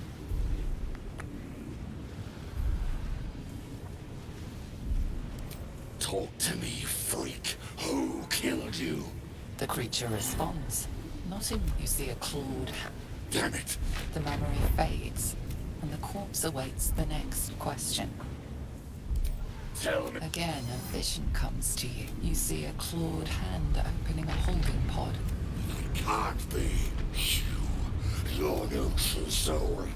Talk to me, freak. Who killed you? The creature responds. Not in you see a clawed hand. Damn it. The memory fades, and the corpse awaits the next question. Tell me. Again, a vision comes to you. You see a clawed hand opening a holding pod. It can't be. You, your neutral soul.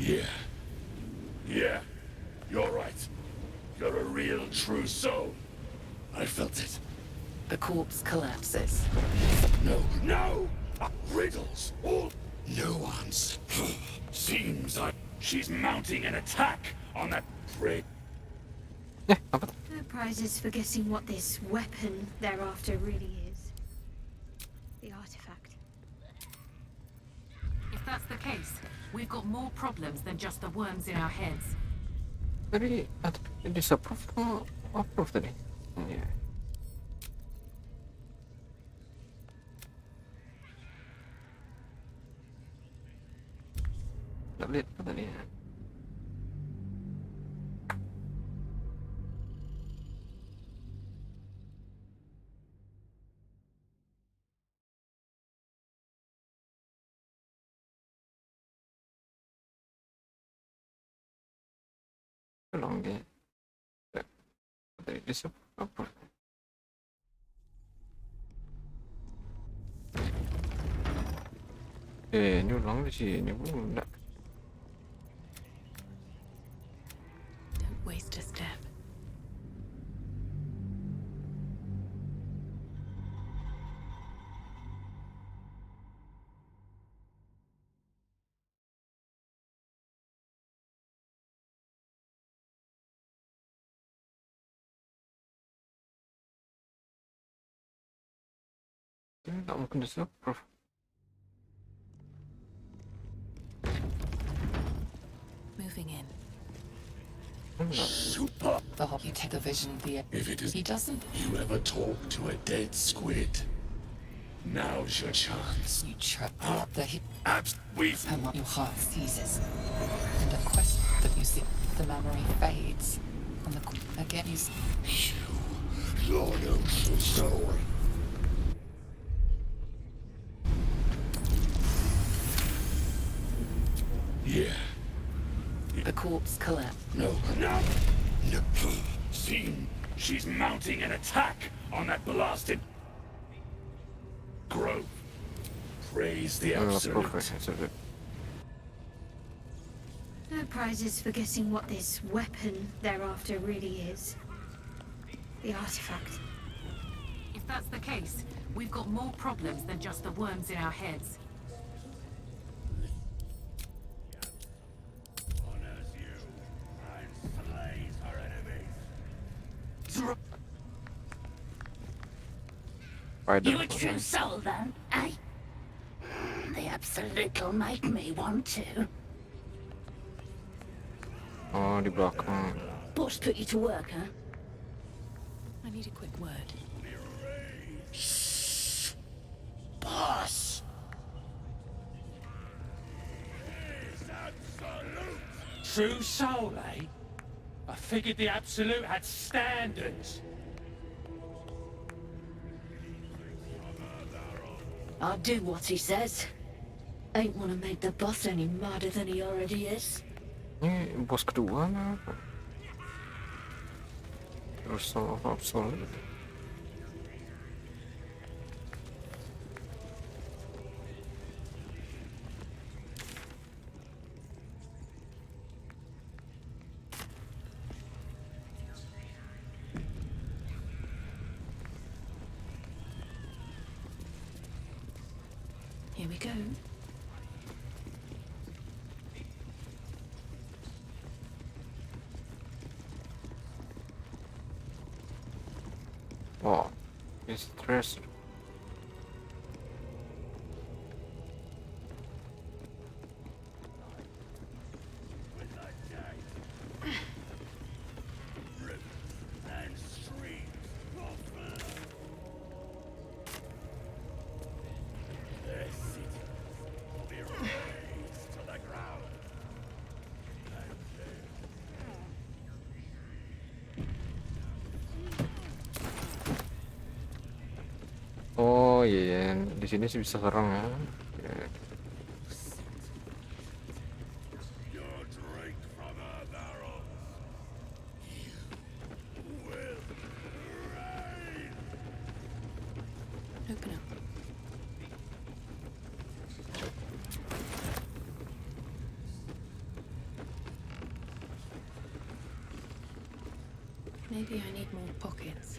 Yeah, you're right. You're a real, true soul. I felt it. The corpse collapses. No! Riddles, all nuance. Seems like she's mounting an attack on that prig. Yeah, apa tuh? No prizes for guessing what this weapon thereafter really is. The artifact. If that's the case, we've got more problems than just the worms in our heads. Tadi disapprove atau approve tadi? Iya. Nggak lihat apa tadi ya? Tolong dia. Tadi disapprove. Ini ulang di sini pun enggak. Don't waste a step. Ini nggak mungkin disapprove. Moving in. Super. You take the vision of the... If it is He doesn't. you ever talk to a dead squid, now's your chance. You trap the hit. We've And what your heart seizes. And a quest that you see. The memory fades. And the... Again you... You're no true soul. Yeah. The corpse collapse. No. She's mounting an attack on that blasted grove. Praise the absolute. No prizes for guessing what this weapon thereafter really is. The artifact. If that's the case, we've got more problems than just the worms in our heads. Honors you and slays her enemies. You a true soul then, eh? The Absolute'll make me want to. Oh, di belakang. Boss put you to work, huh? I need a quick word. Shh. Boss. True soul, eh? I figured the Absolute had standards. I'll do what he says. Ain't wanna make the boss any madder than he already is. Ini bos kedua apa? Terus sama Absol. Here we go. Wow, it's stress. Oh iya, di sini sih bisa serang ya. Oke. Open up. Maybe I need more pockets.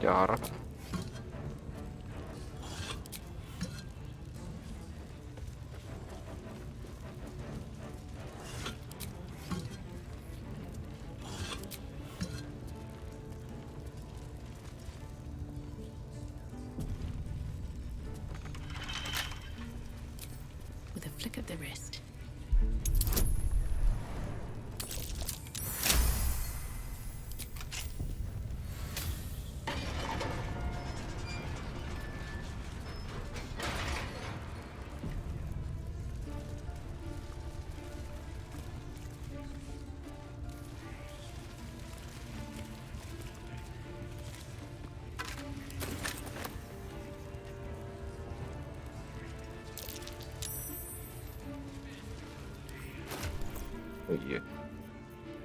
Jaarat. With a flick of the wrist. Oh iya.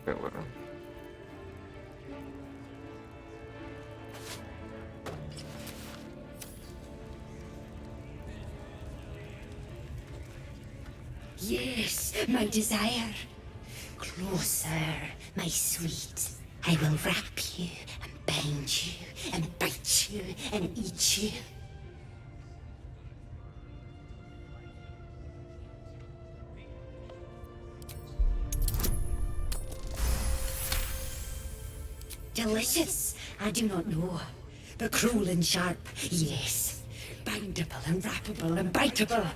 Kayak orang. Yes, my desire. Closer, my sweet. I will wrap you and bind you and bite you and eat you. Delicious, I do not know. But cruel and sharp, yes. Bindable and wrappable and biteable,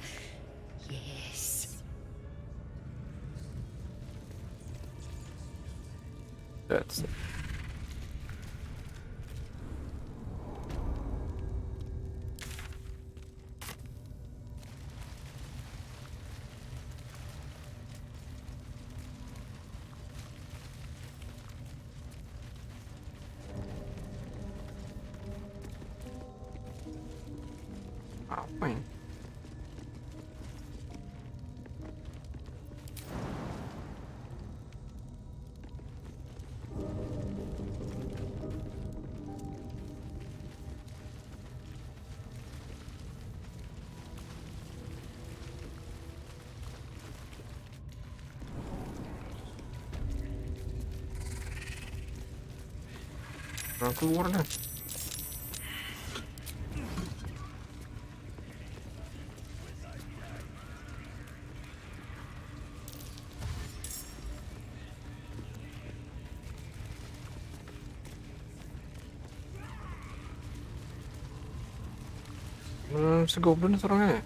yes. That's it. Apa ini? Nah, keluar dah. Si Goblin serangnya.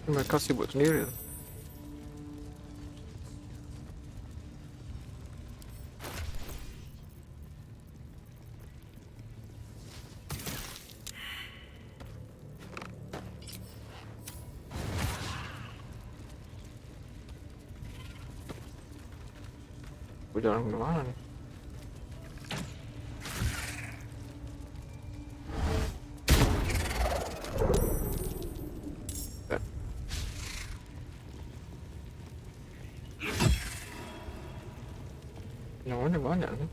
Mereka sibuk sendiri. Gue jalan kemana nih? Namanya banyak nih.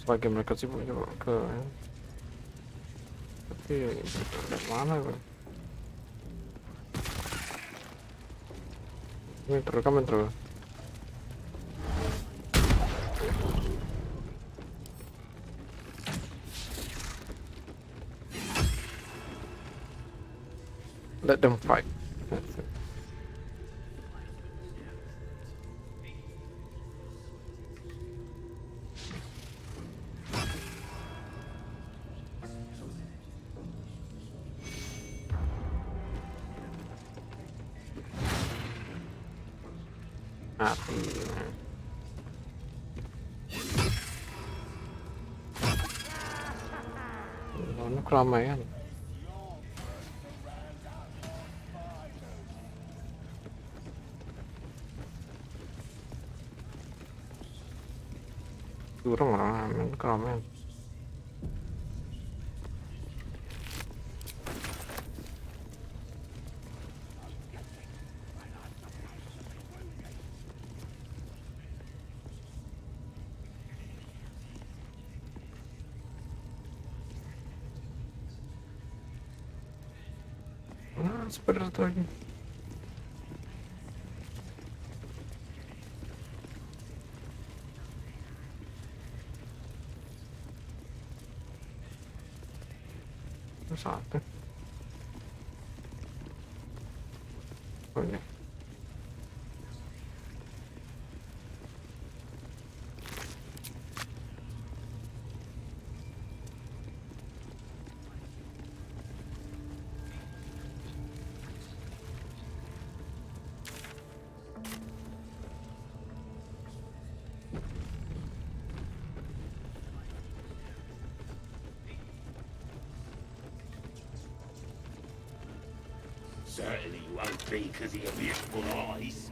Selagi mereka sibuk coba ke, tapi mana gue? Kamen terus. Let them fight. That's it. Api. Ini keramaian. Kurang orang keramaian. Seperti itu lagi. Satu. Oh ya. Certainly won't be because of your beautiful eyes.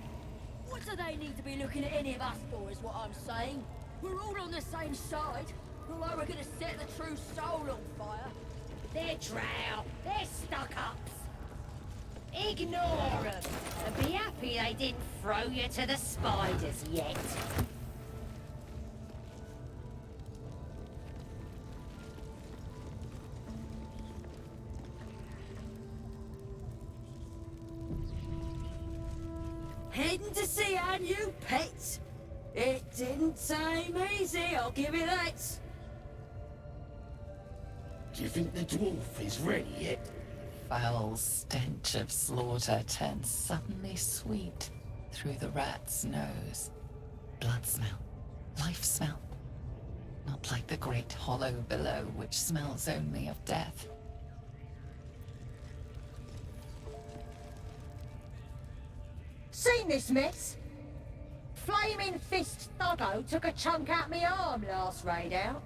What do they need to be looking at any of us for, is what I'm saying? We're all on the same side. Although we're gonna set the true soul on fire. They're drow. They're stuck-ups. Ignore them. And be happy they didn't throw you to the spiders yet. Heading to see our new pet. It didn't seem easy, I'll give you that. Do you think the dwarf is ready yet? Foul stench of slaughter turns suddenly sweet through the rat's nose. Blood smell, life smell. Not like the great hollow below, which smells only of death. Seen this mess? Flaming Fist Thuggo took a chunk out me arm last raid out.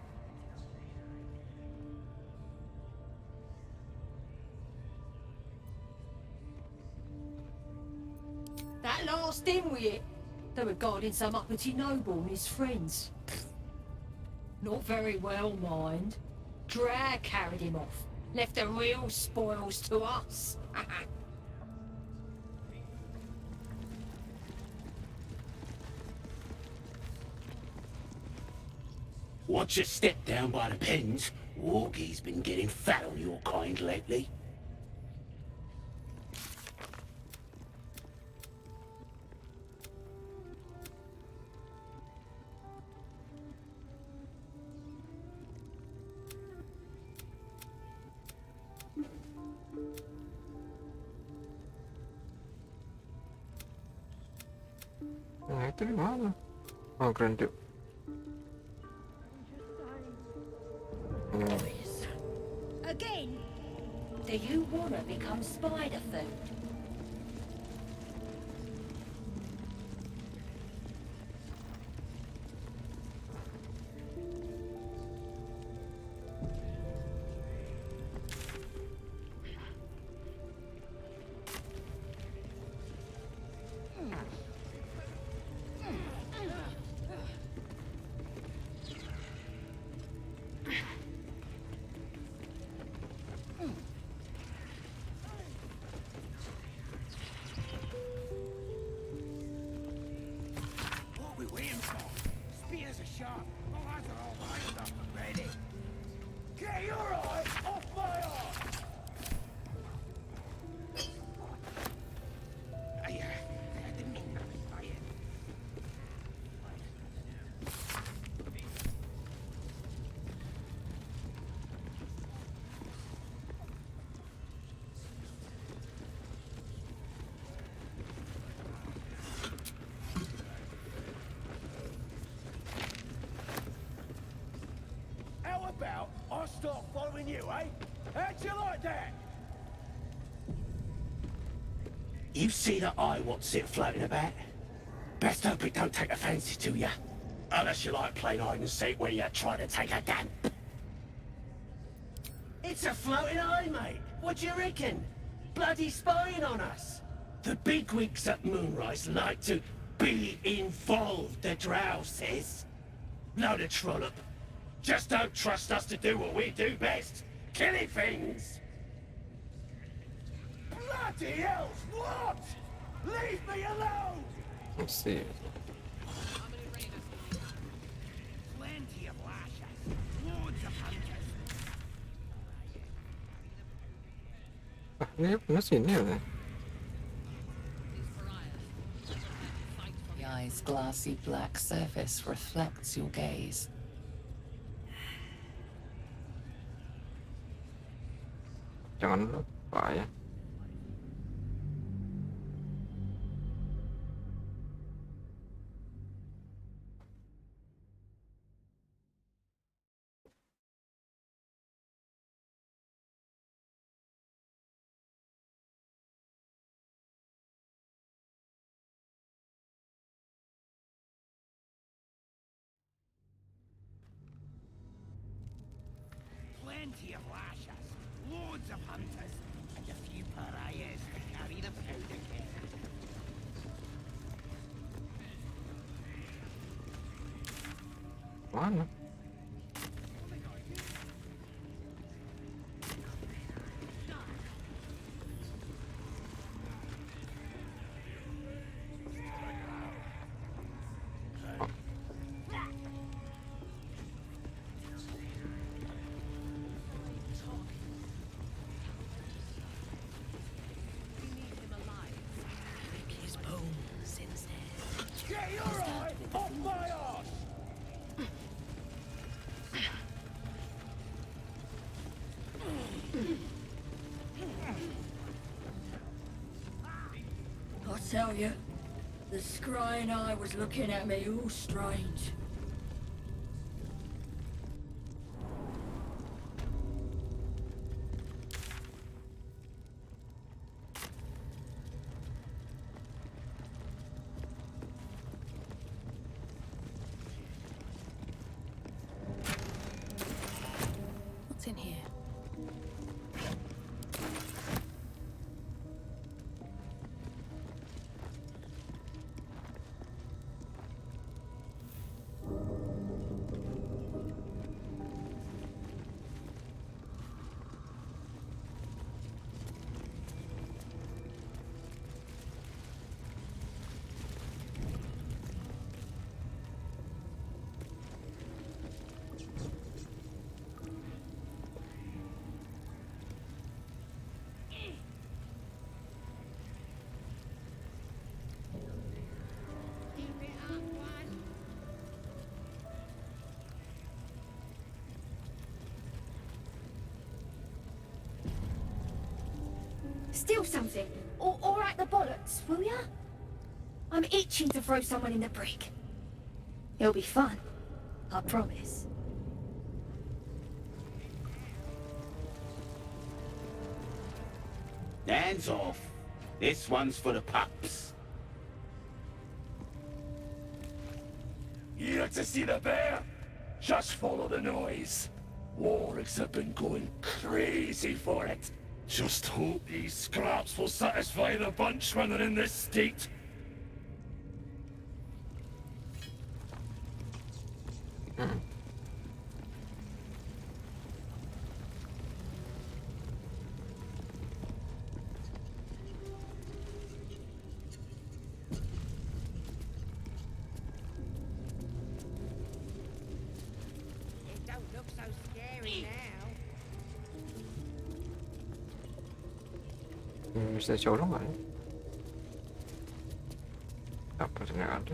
That last in with it. They were guarding some uppity noble and his friends. Not very well, mind. Drag carried him off. Left the real spoils to us. Watch your step down by the pens. Walkie's been getting fat on your kind lately. Nah, itu di mana? Oh, keren tuh. Again? Do you want to become spider food? What are we waiting for? Spears are sharp. My lads are all lined up and ready. Get your eye off my arm! I didn't mean that by it. How about I start following you, eh? How'd you like that? You see that eye what's it floating about? Best hope it don't take a fancy to you. Unless you like playing hide and seek where you're trying to take a damp. It's a floating eye, mate. What do you reckon? Bloody spying on us. The bigwigs at Moonrise like to be involved, the drow says. Load of trollop. Just don't trust us to do what we do best. Killing things. Bloody hell, what? Leave me alone! Let's see. Plenty of lashes. Loads of hunters. Ah, ini pernah sini ya? The eye's glassy black surface reflects your gaze. Jangan lupa ya. Plenty of lashes. Loads of hunters. And a few pariahs to carry the powder keg. Mana? Get your eye off my arse! I tell you, the scrying eye was looking at me all strange. What's in here? Steal something, or at the bollocks, will ya? I'm itching to throw someone in the brig. It'll be fun, I promise. Hands off. This one's for the pups. Here to see the bear? Just follow the noise. Wargs have been going crazy for it. Just hope these scraps will satisfy the bunch when they're in this state. It don't look so scary now. Bisa colong nggak ya? Apa sih nggak ada?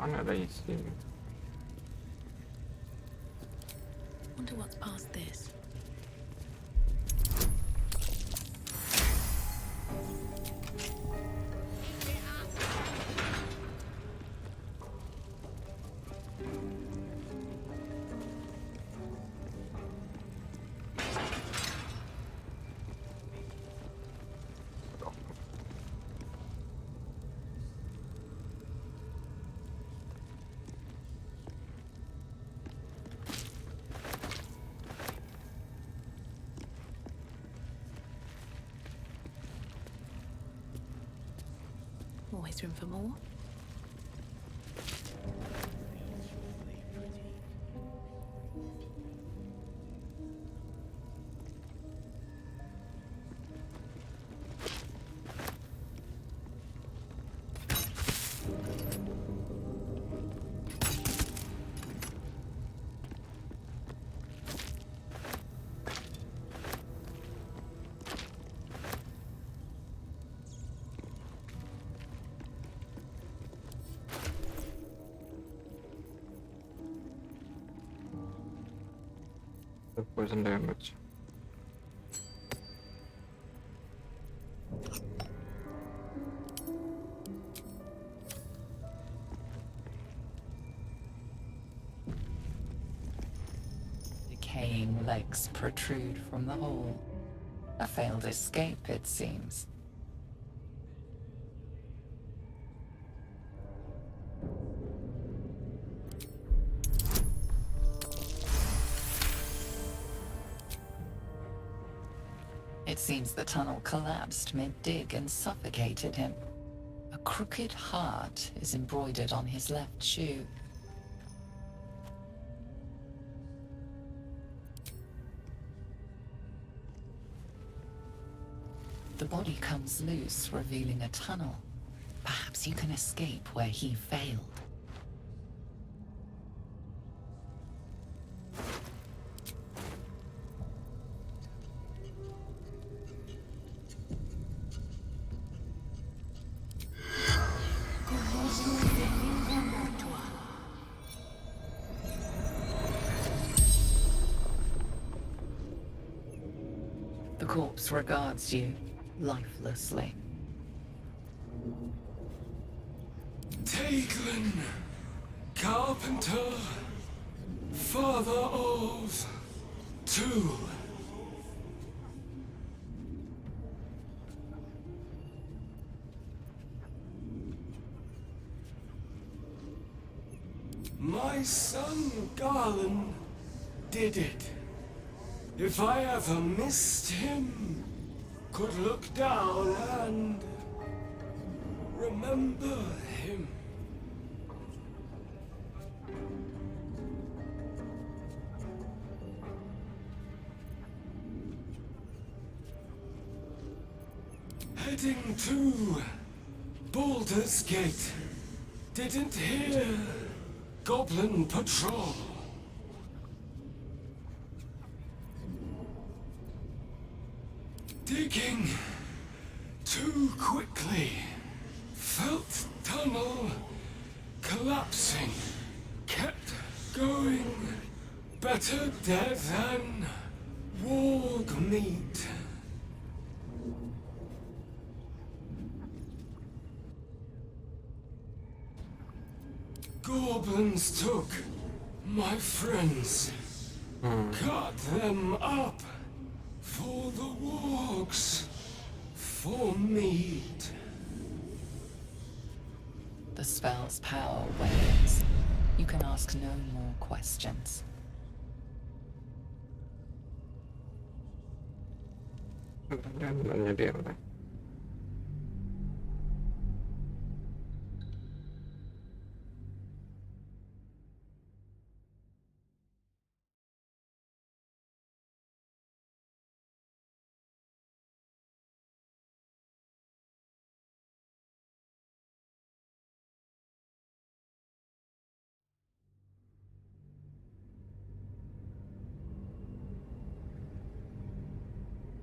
Mana ada isi? Wonder what's past this. Always room for more. Poison damage. Decaying legs protrude from the hole. A failed escape, it seems. It seems the tunnel collapsed mid-dig and suffocated him. A crooked heart is embroidered on his left shoe. The body comes loose, revealing a tunnel. Perhaps you can escape where he failed. The corpse regards you lifelessly. Taglin, carpenter, father of two. My son Garland did it. If I ever missed him, could look down and remember him. Heading to Baldur's Gate. Didn't hear Goblin Patrol. Digging to too quickly. Felt tunnel collapsing. Kept going. Better dead than warg meat. Goblins took my friends. Cut them up for the wargs. For meat. The spell's power wanes. You can ask no more questions. Nanya dia apa?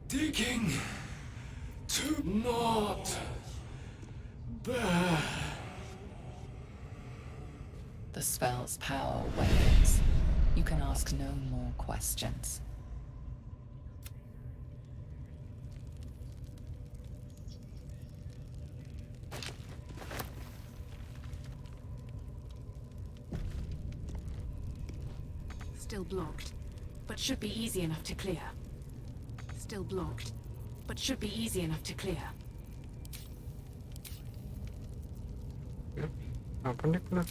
Digging to not bear. The spell's power wanes. You can ask no more questions. Still blocked, but should be easy enough to clear. Still blocked, but should be easy enough to clear. Apa nih keluar?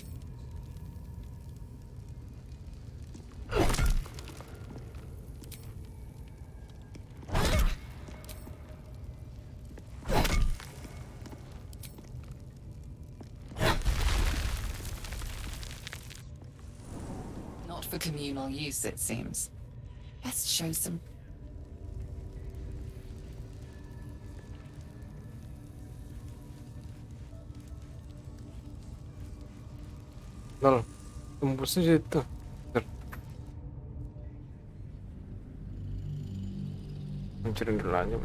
Not for communal use, it seems. Let's show some... Dal, tembus aja itu. Hancurin dulu aja.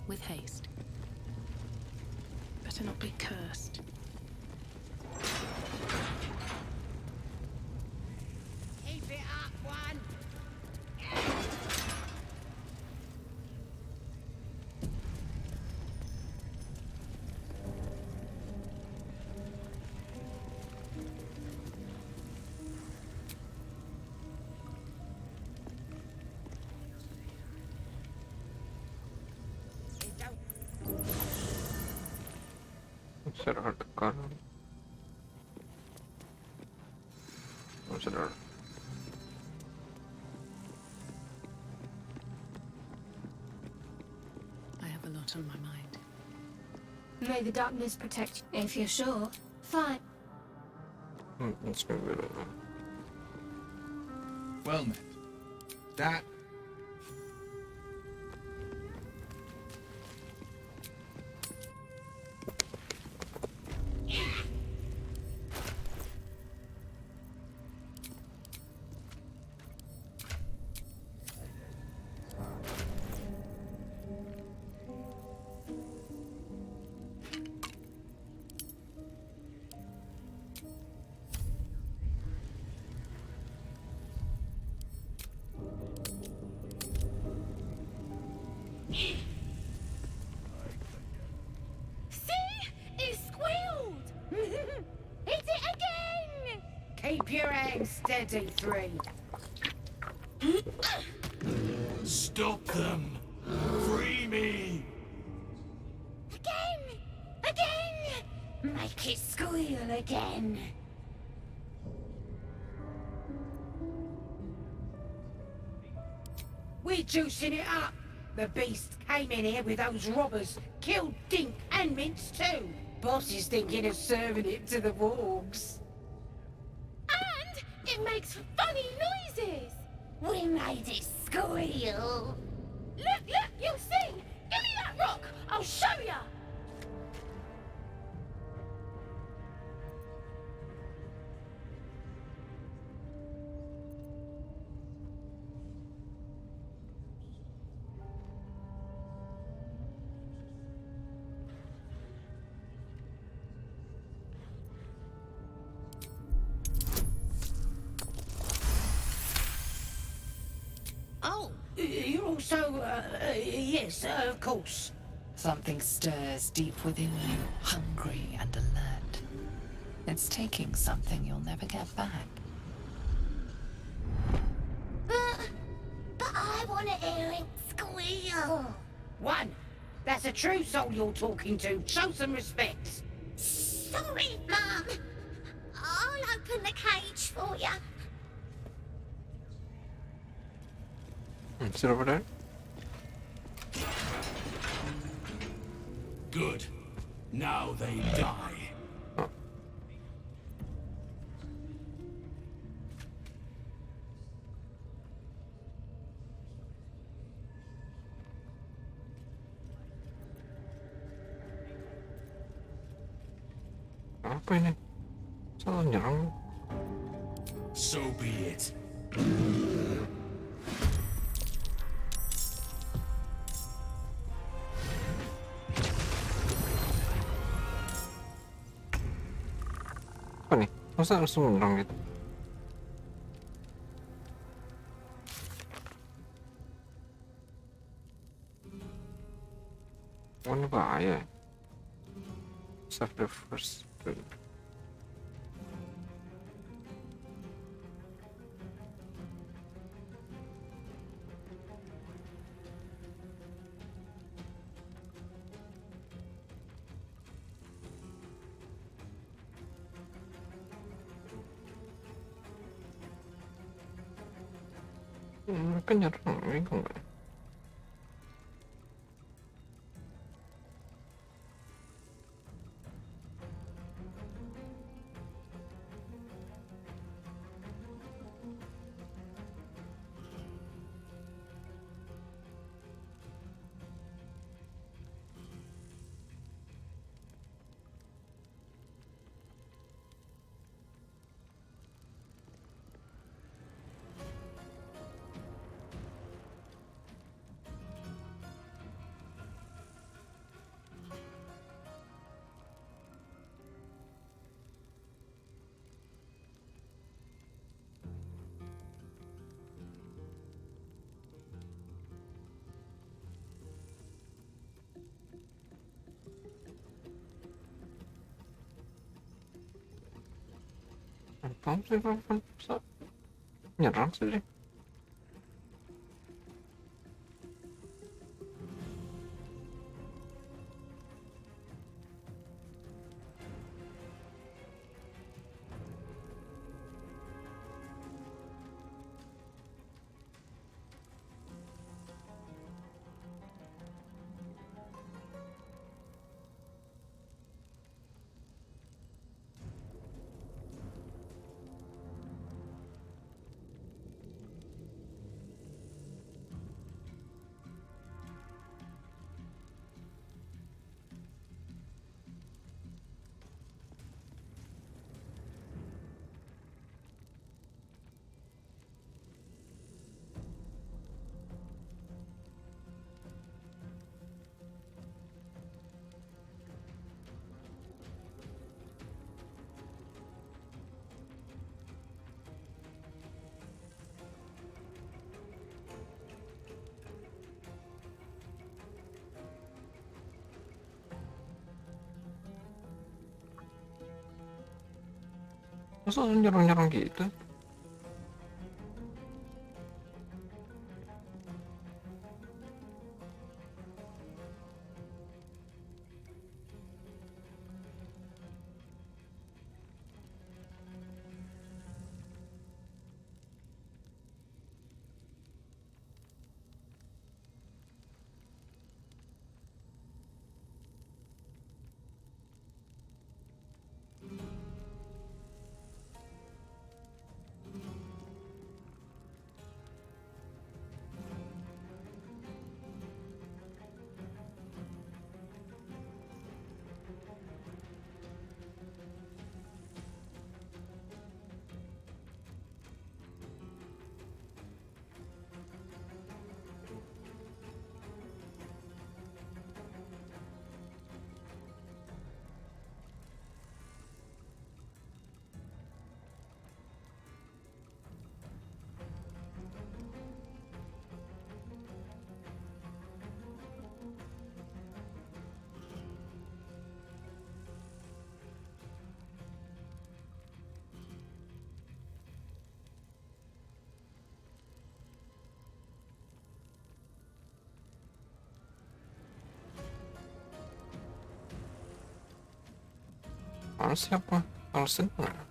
With haste. Better not be cursed. Keep it up, one. Serah tekan. Serah. I have a lot on my mind. May the darkness protect you. If you're sure, fine. Let's go with it. Well met. That... Keep your hands steady, three. Stop them. make it squeal again. We're juicing it up. The beast came in here with those robbers, killed Dink and Mince too. Boss is thinking of serving it to the Vorgs. And it makes funny noises. We made it squeal. Look, you'll see. Give me that rock. I'll show ya. Oh, you're also, yes, of course. Something stirs deep within you, hungry and alert. It's taking something you'll never get back. But I want to hear it squeal. One, that's a true soul you're talking to. Show some respect. Sorry, Mum. I'll open the cage for you. Sit over there. Good. Now they die. Oh. Apa ini? Salah nyerang. So be it. Apa nih? Masa langsung menyerang gitu? Oh, ini bahaya. Save the first build. Mereka nyerang, bingung gak? Apaan sih kapan bisa nyerang sih? Masa nyerang-nyerang gitu? Mana siapa? Halsin mana?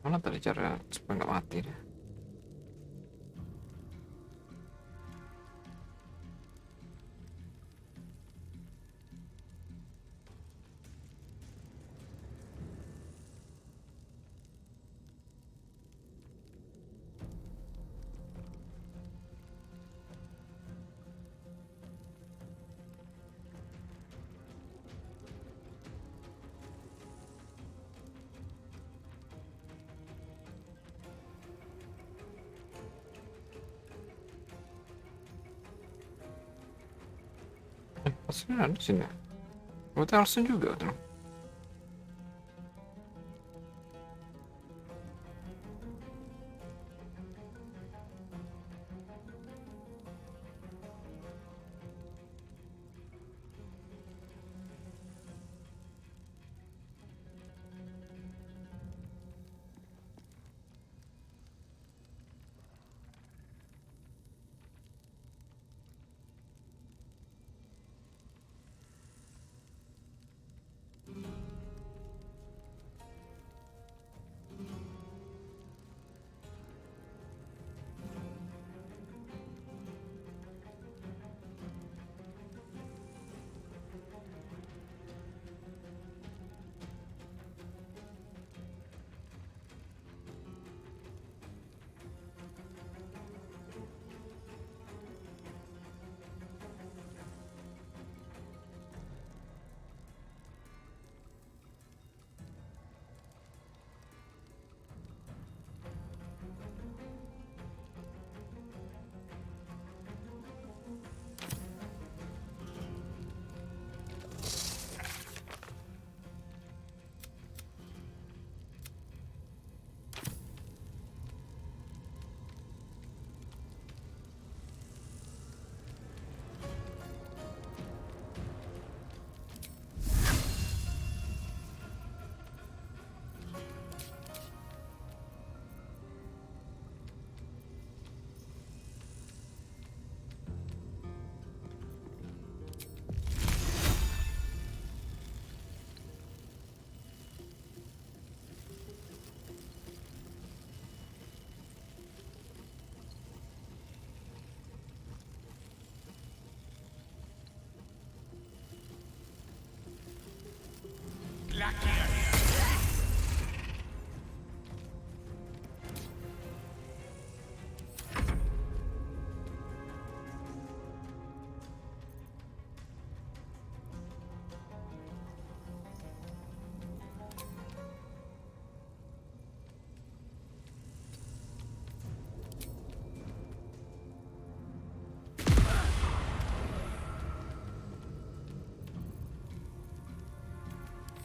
Mana tadi cara supaya nggak mati deh? Halsin ada di sini. Berarti Halsin juga tuh.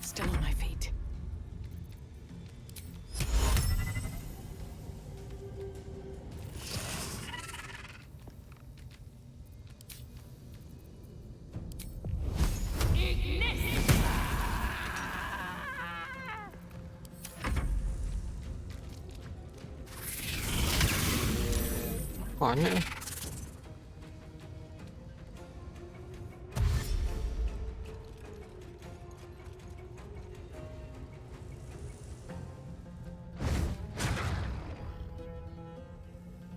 Still on my feet. Banyak ya.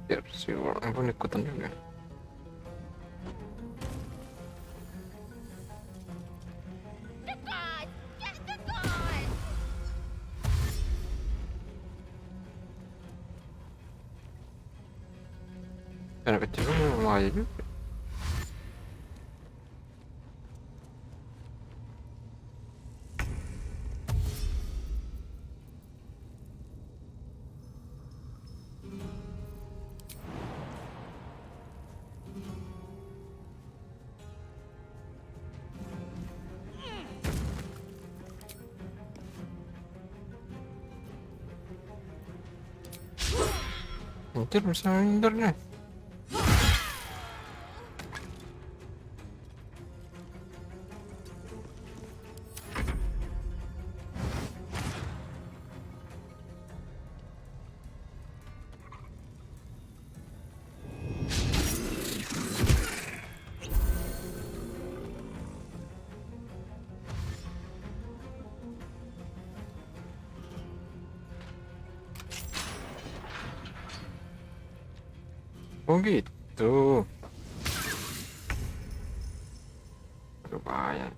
Biar si orang pun ikutan juga. Anak kecil kan bahaya juga. Anjir bisa minder nih. Oh gitu. Aduh bahaya.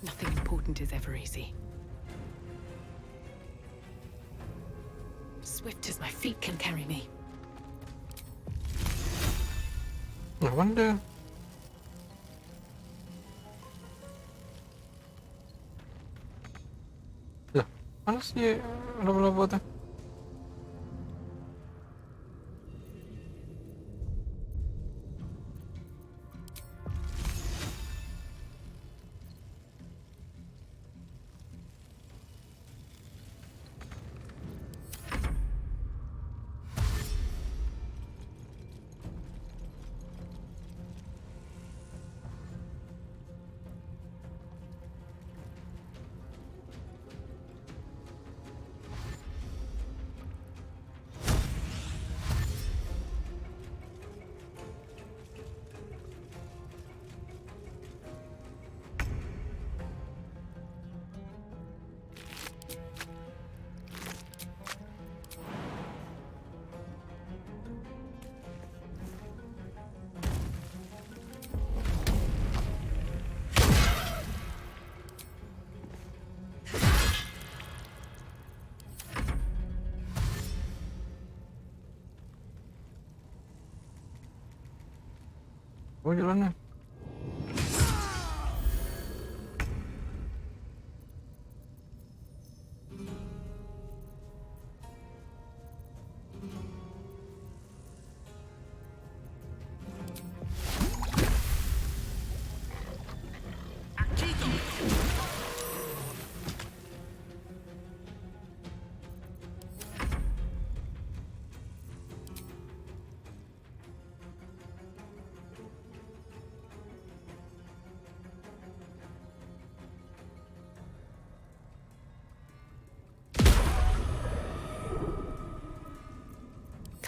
Nothing important is ever easy. Swift as my feet can carry me. No wonder. Lah, mana sih robot-robotnya? Oh jalannya.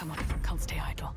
Come on, can't stay idle.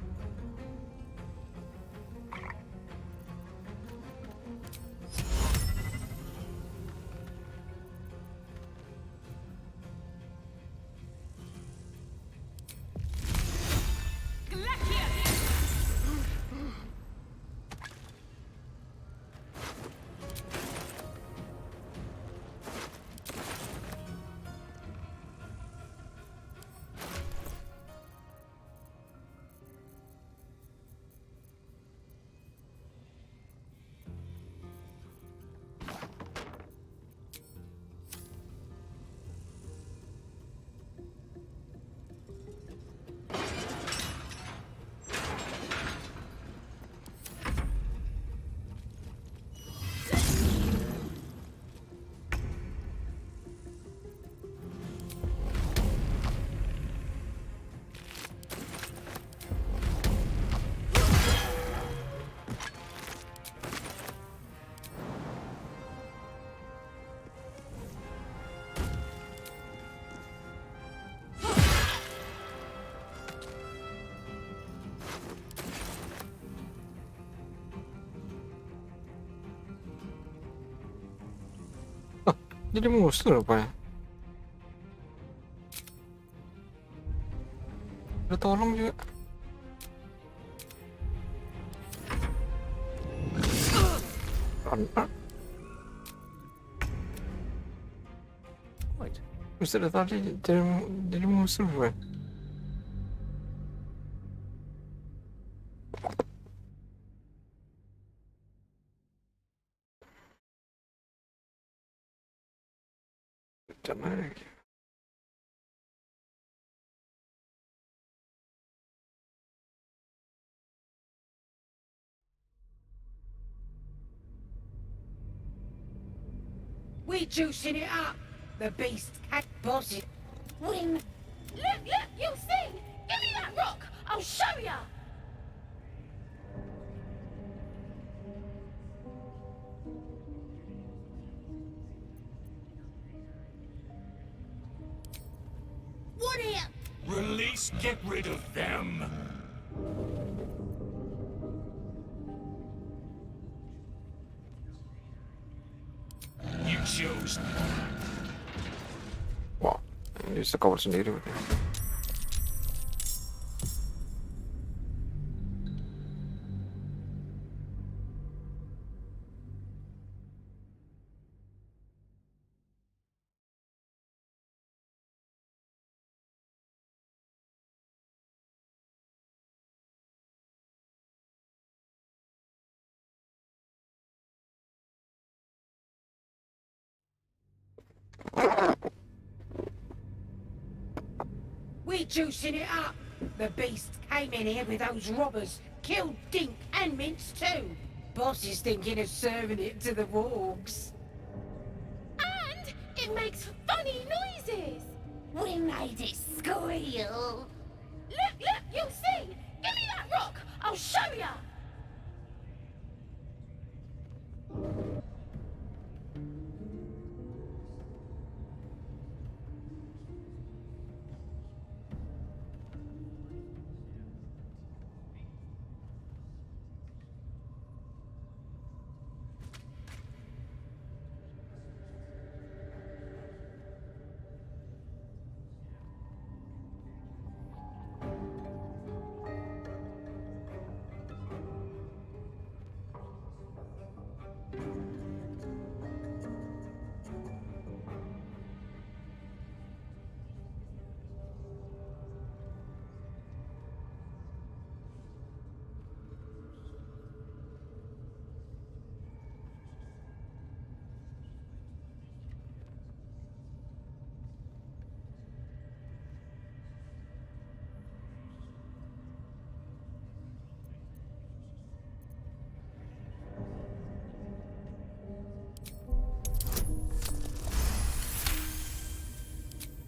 Jadi musuh rupanya. Udah tolong juga. Bisa udah tadi jadi musuh rupanya. Jangan lagi. We're juicing it up. The beast cat boss it. Win. Look, you'll see! Give me that rock! I'll show ya! What here? Release, get rid of them! You chose. Wah, ini bisa cover sendiri berarti. We're juicing it up. The beast came in here with those robbers, killed Dink and Mince too. Boss is thinking of serving it to the wargs. And it makes funny noises! We made it squeal. Look, you'll see! Give me that rock! I'll show ya!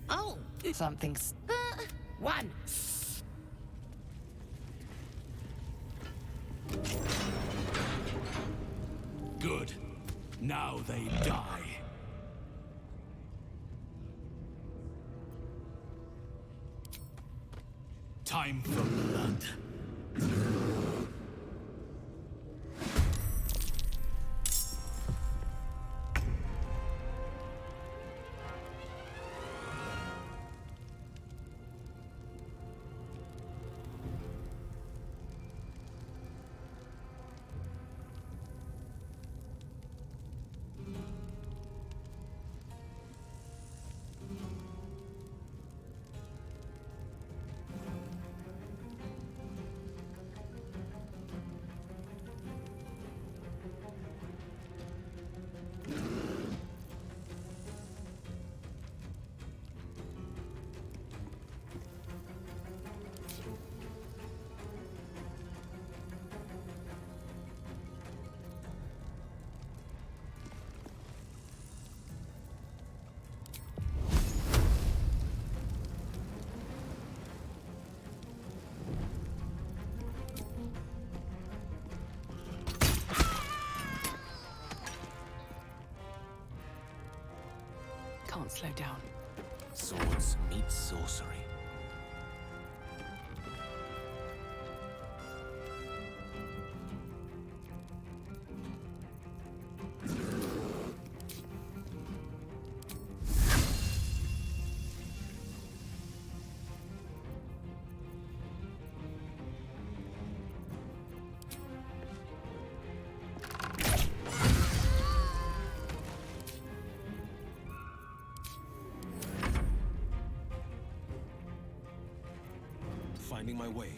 Oh, Something's... one. Good. Now they die. Time for blood. Can't slow down. Swords meet sorcery. finding my way.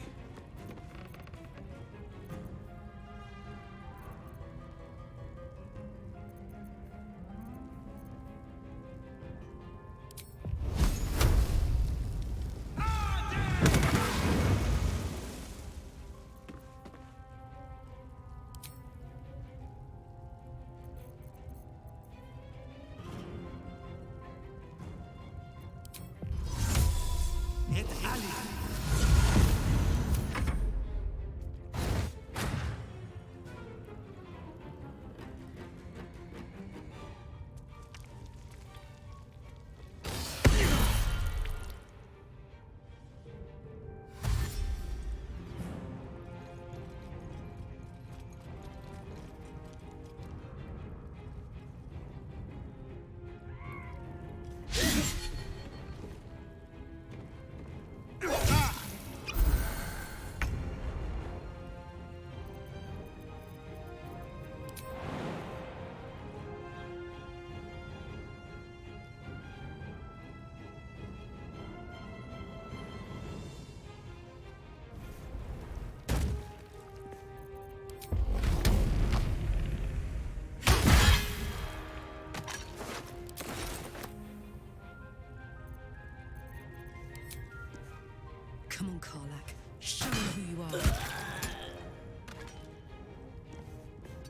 Come on, Karlach. Show me who you are.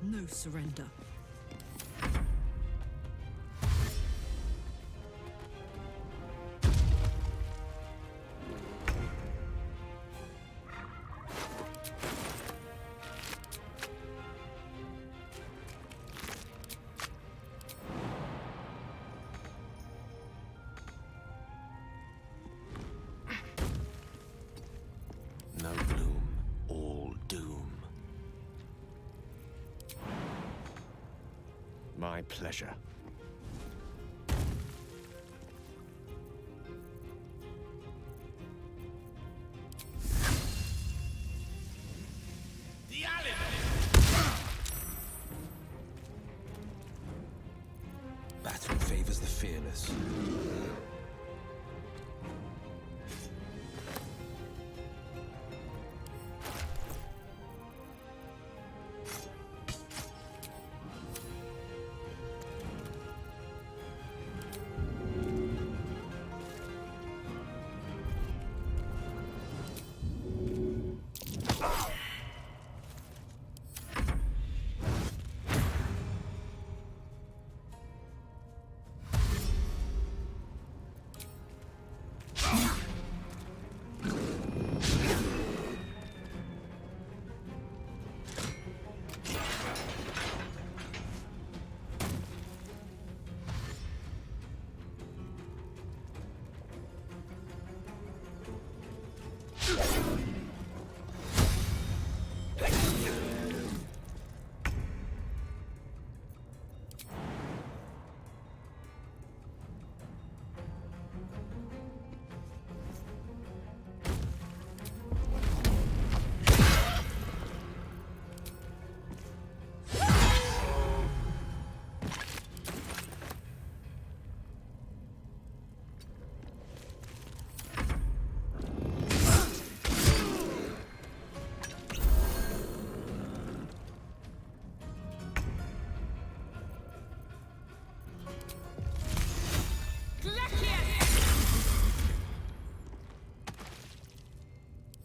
No surrender. No gloom, all doom. My pleasure. Battle favors the fearless.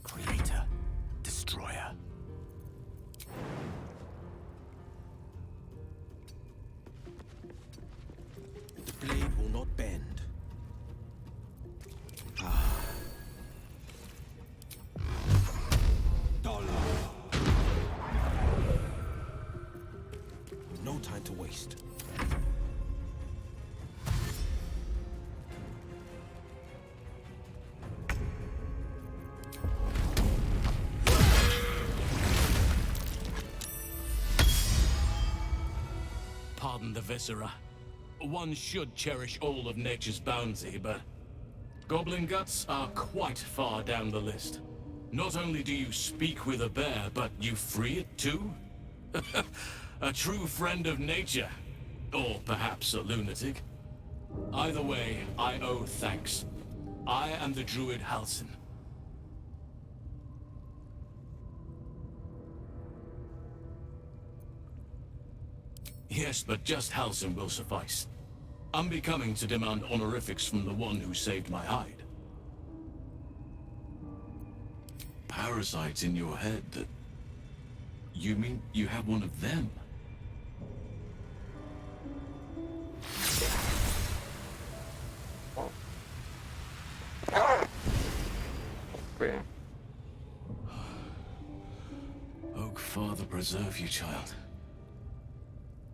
Creator, destroyer. The blade will not bend. No time to waste. Pardon the viscera. One should cherish all of nature's bounty, but goblin guts are quite far down the list. Not only do you speak with a bear, but you free it too? A true friend of nature. Or perhaps a lunatic. Either way, I owe thanks. I am the Druid Halsin. Yes, but just Halsin will suffice. Unbecoming to demand honorifics from the one who saved my hide. Parasites in your head that... You mean you have one of them? Okay. Oak Father preserve you, child.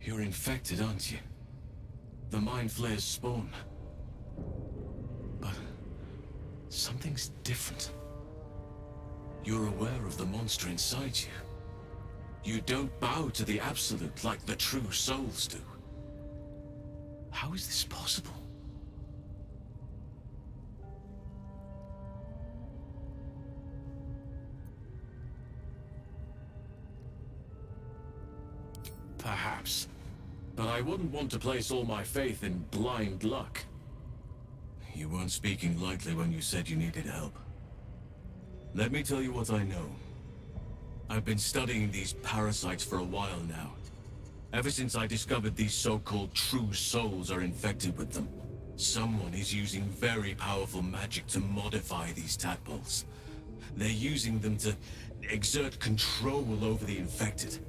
You're infected, aren't you? The Mind Flayer's spawn. But something's different. You're aware of the monster inside you. You don't bow to the Absolute like the true souls do. How is this possible? Perhaps. But I wouldn't want to place all my faith in blind luck. You weren't speaking lightly when you said you needed help. Let me tell you what I know. I've been studying these parasites for a while now. Ever since I discovered these so-called true souls are infected with them. Someone is using very powerful magic to modify these tadpoles. They're using them to exert control over the infected.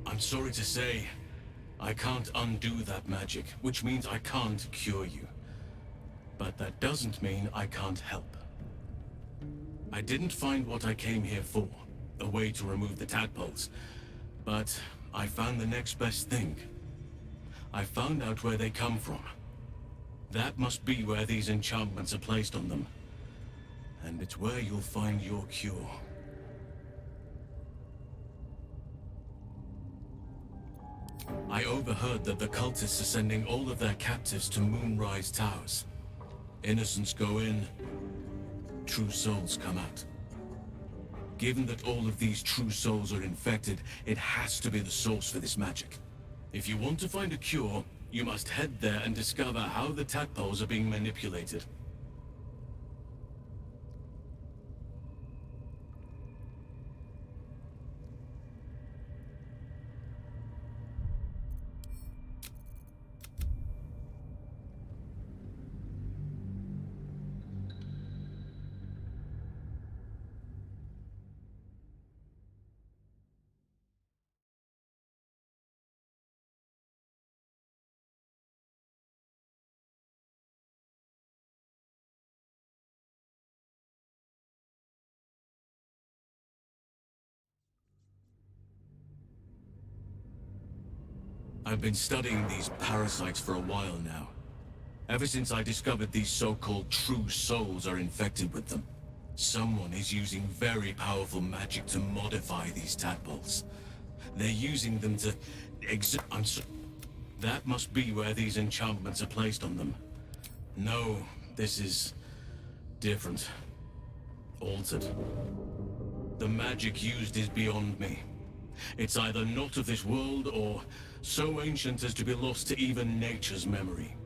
I'm sorry to say, I can't undo that magic, which means I can't cure you. But that doesn't mean I can't help. I didn't find what I came here for, a way to remove the tadpoles, but I found the next best thing. I found out where they come from. That must be where these enchantments are placed on them. And it's where you'll find your cure. I overheard that the cultists are sending all of their captives to Moonrise Towers. Innocents go in, true souls come out. Given that all of these true souls are infected, it has to be the source for this magic. If you want to find a cure, you must head there and discover how the tadpoles are being manipulated. I've been studying these parasites for a while now. Ever since I discovered these so-called true souls are infected with them. Someone is using very powerful magic to modify these tadpoles. They're using them to that must be where these enchantments are placed on them. No, this is different. Altered. The magic used is beyond me. It's either not of this world or so ancient as to be lost to even nature's memory.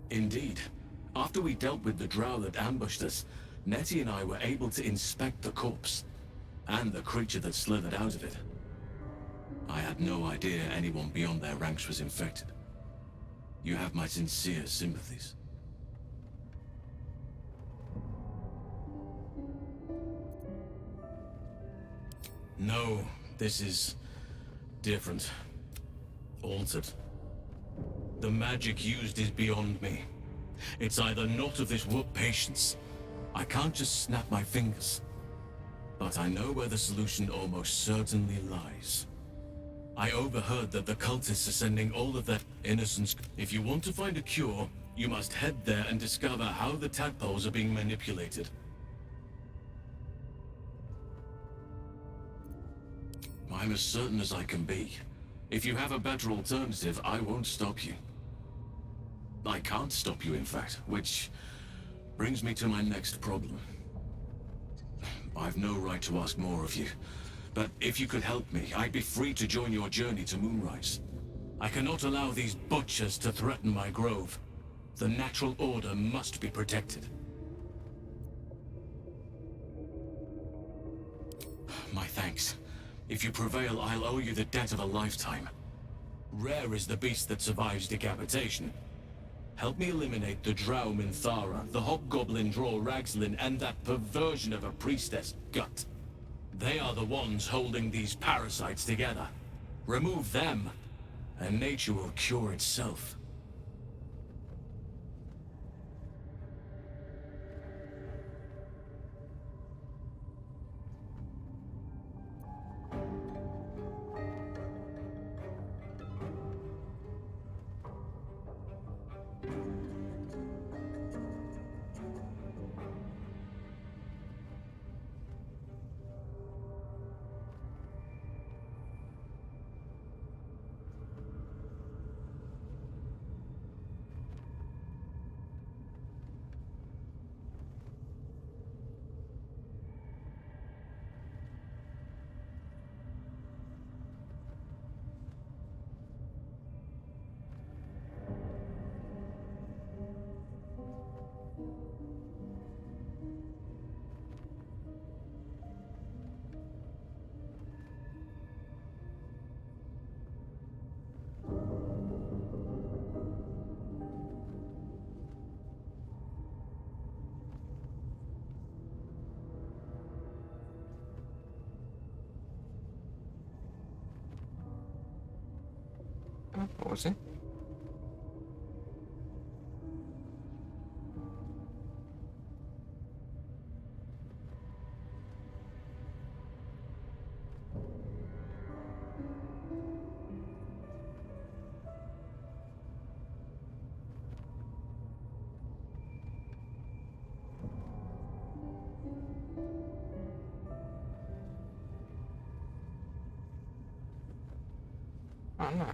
Indeed. After we dealt with the drow that ambushed us, Nettie and I were able to inspect the corpse, and the creature that slithered out of it. I had no idea anyone beyond their ranks was infected. You have my sincere sympathies. No, this is different. Altered. The magic used is beyond me. It's either not of this world. Patience. I can't just snap my fingers. But I know where the solution almost certainly lies. I overheard that the cultists are sending all of their innocents. If you want to find a cure, you must head there and discover how the tadpoles are being manipulated. I'm as certain as I can be. If you have a better alternative, I won't stop you. I can't stop you, in fact, which brings me to my next problem. I've no right to ask more of you, but if you could help me, I'd be free to join your journey to Moonrise. I cannot allow these butchers to threaten my grove. The natural order must be protected. thanks. If you prevail, I'll owe you the debt of a lifetime. Rare is the beast that survives decapitation. Help me eliminate the Drow Minthara, the hobgoblin Dror Ragzlin, and that perversion of a priestess, Gut. They are the ones holding these parasites together. Remove them, and nature will cure itself. What was it? Oh no.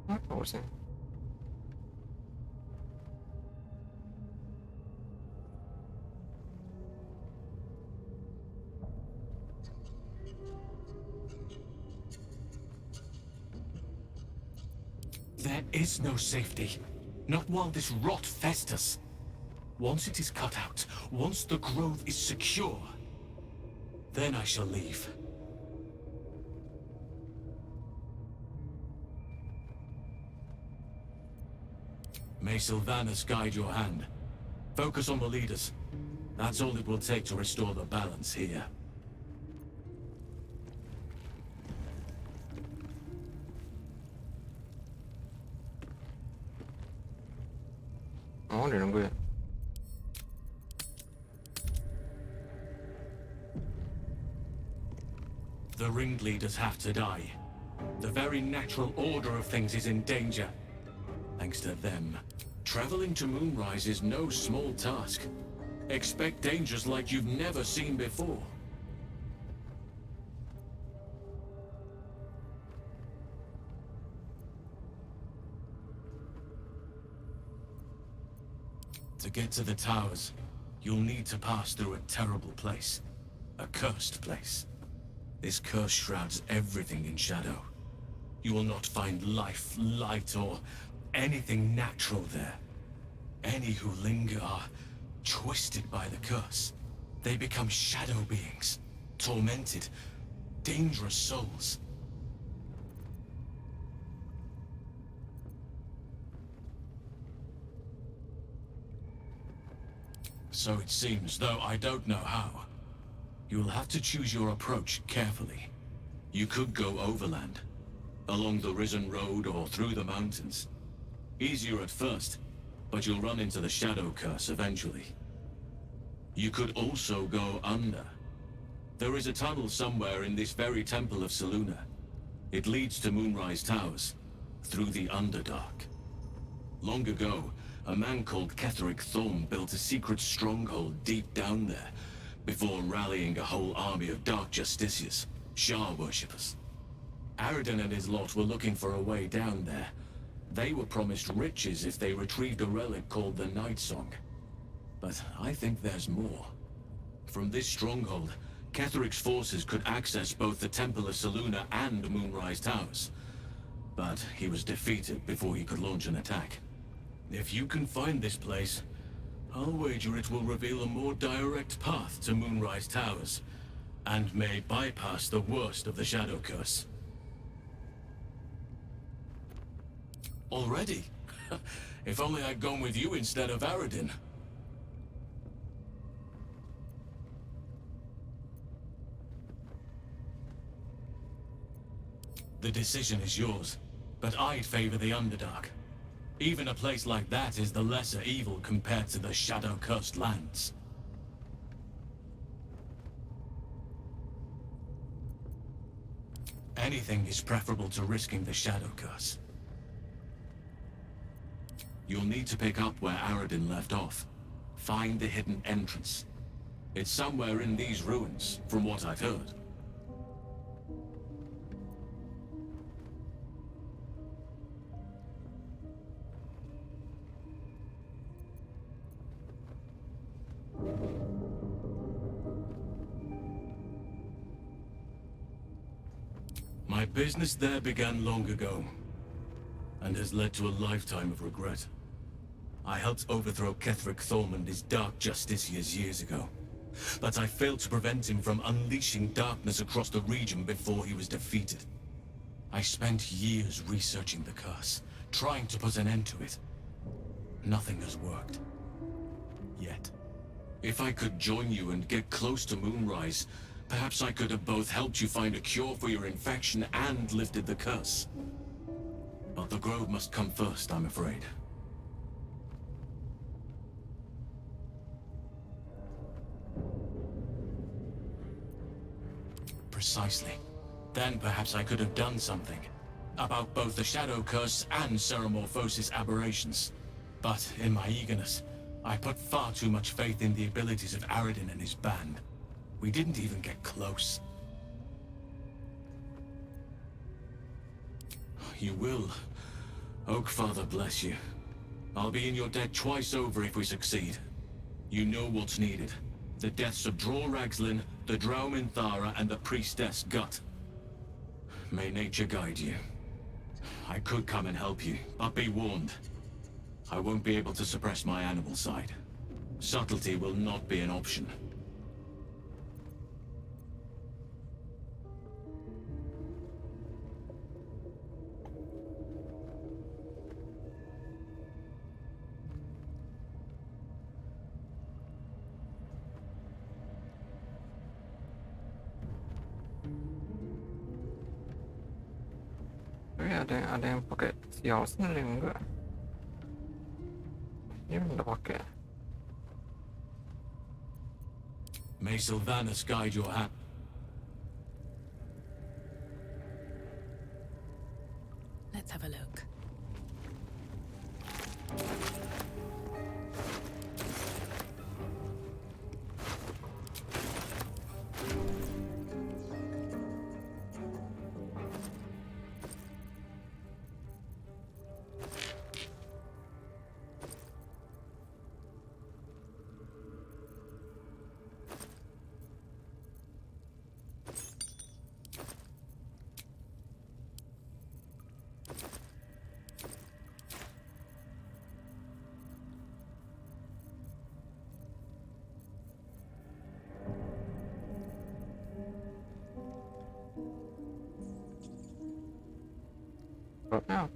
What was it? There is no safety. Not while this rot festers. Once it is cut out, once the growth is secure, then I shall leave. May Sylvanas guide your hand. Focus on the leaders. That's all it will take to restore the balance here. Oh, didn't go. The ringleaders have to die. The very natural order of things is in danger. Thanks to them, traveling to Moonrise is no small task. Expect dangers like you've never seen before. To get to the towers, you'll need to pass through a terrible place. A cursed place. This curse shrouds everything in shadow. You will not find life, light, or anything natural there. Any who linger are twisted by the curse. They become shadow beings, tormented, dangerous souls. So it seems, though I don't know how. You'll have to choose your approach carefully. You could go overland, along the Risen Road or through the mountains. Easier at first, but you'll run into the Shadow Curse eventually. You could also go under. There is a tunnel somewhere in this very Temple of Selûne. It leads to Moonrise Towers, through the Underdark. Long ago, a man called Ketheric Thorm built a secret stronghold deep down there, before rallying a whole army of Dark Justiciars, Shah worshippers. Aradin and his lot were looking for a way down there. They were promised riches if they retrieved a relic called the Night Song. But I think there's more. From this stronghold, Ketheric's forces could access both the Temple of Selûne and Moonrise Towers. But he was defeated before he could launch an attack. If you can find this place, I'll wager it will reveal a more direct path to Moonrise Towers, and may bypass the worst of the Shadow Curse. Already? If only I'd gone with you instead of Aradin. The decision is yours, but I'd favor the Underdark. Even a place like that is the lesser evil compared to the Shadow-cursed lands. Anything is preferable to risking the Shadow Curse. You'll need to pick up where Aradin left off. Find the hidden entrance. It's somewhere in these ruins, from what I've heard. My business there began long ago, and has led to a lifetime of regret. I helped overthrow Ketheric Thormund, his dark justiciars, years ago. But I failed to prevent him from unleashing darkness across the region before he was defeated. I spent years researching the curse, trying to put an end to it. Nothing has worked. Yet. If I could join you and get close to Moonrise, perhaps I could have both helped you find a cure for your infection and lifted the curse. But the grove must come first, I'm afraid. Precisely. Then perhaps I could have done something. About both the Shadow Curse and Ceremorphosis aberrations. But in my eagerness, I put far too much faith in the abilities of Aradin and his band. We didn't even get close. You will. Oakfather bless you. I'll be in your debt twice over if we succeed. You know what's needed. The deaths of Dror Ragzlin, the Drow Minthara, and the Priestess Gut. May nature guide you. I could come and help you, but be warned. I won't be able to suppress my animal side. Subtlety will not be an option. Ada yang pakai si Halsin enggak? Ini udah pakai. May Sylvanas guide your hand. Let's have a look. Apa?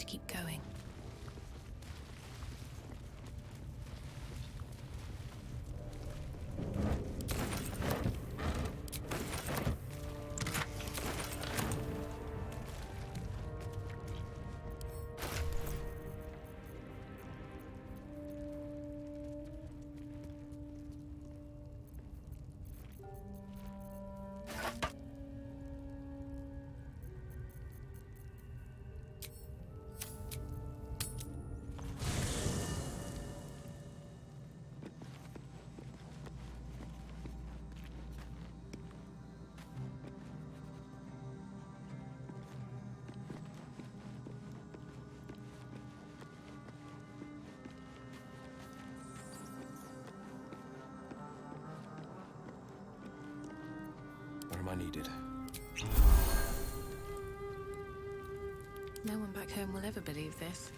to keep going. Where am I needed? No one back home will ever believe this.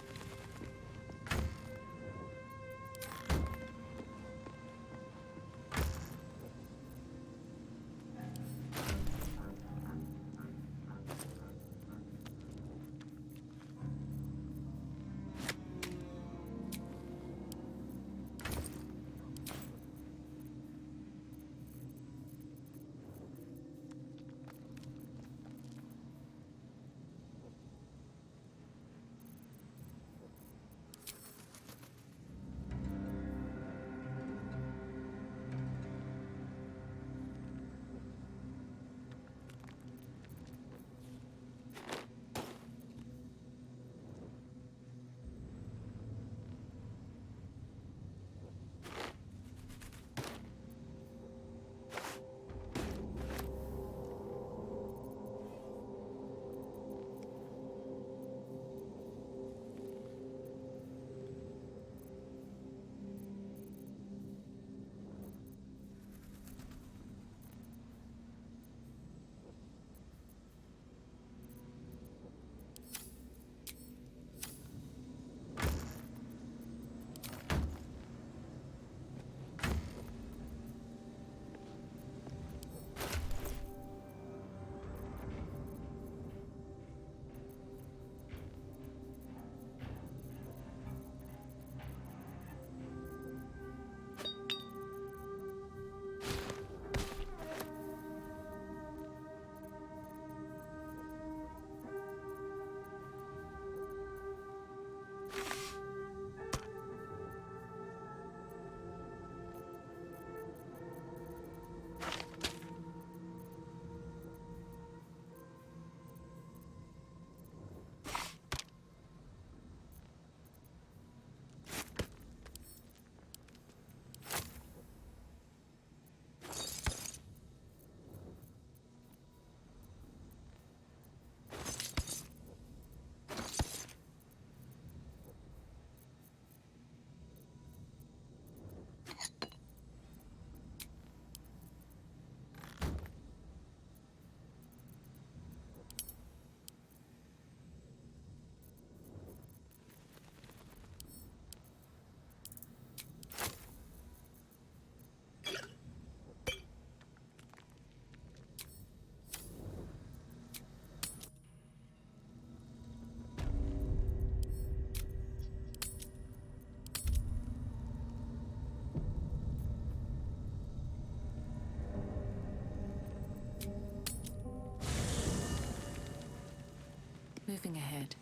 Moving ahead.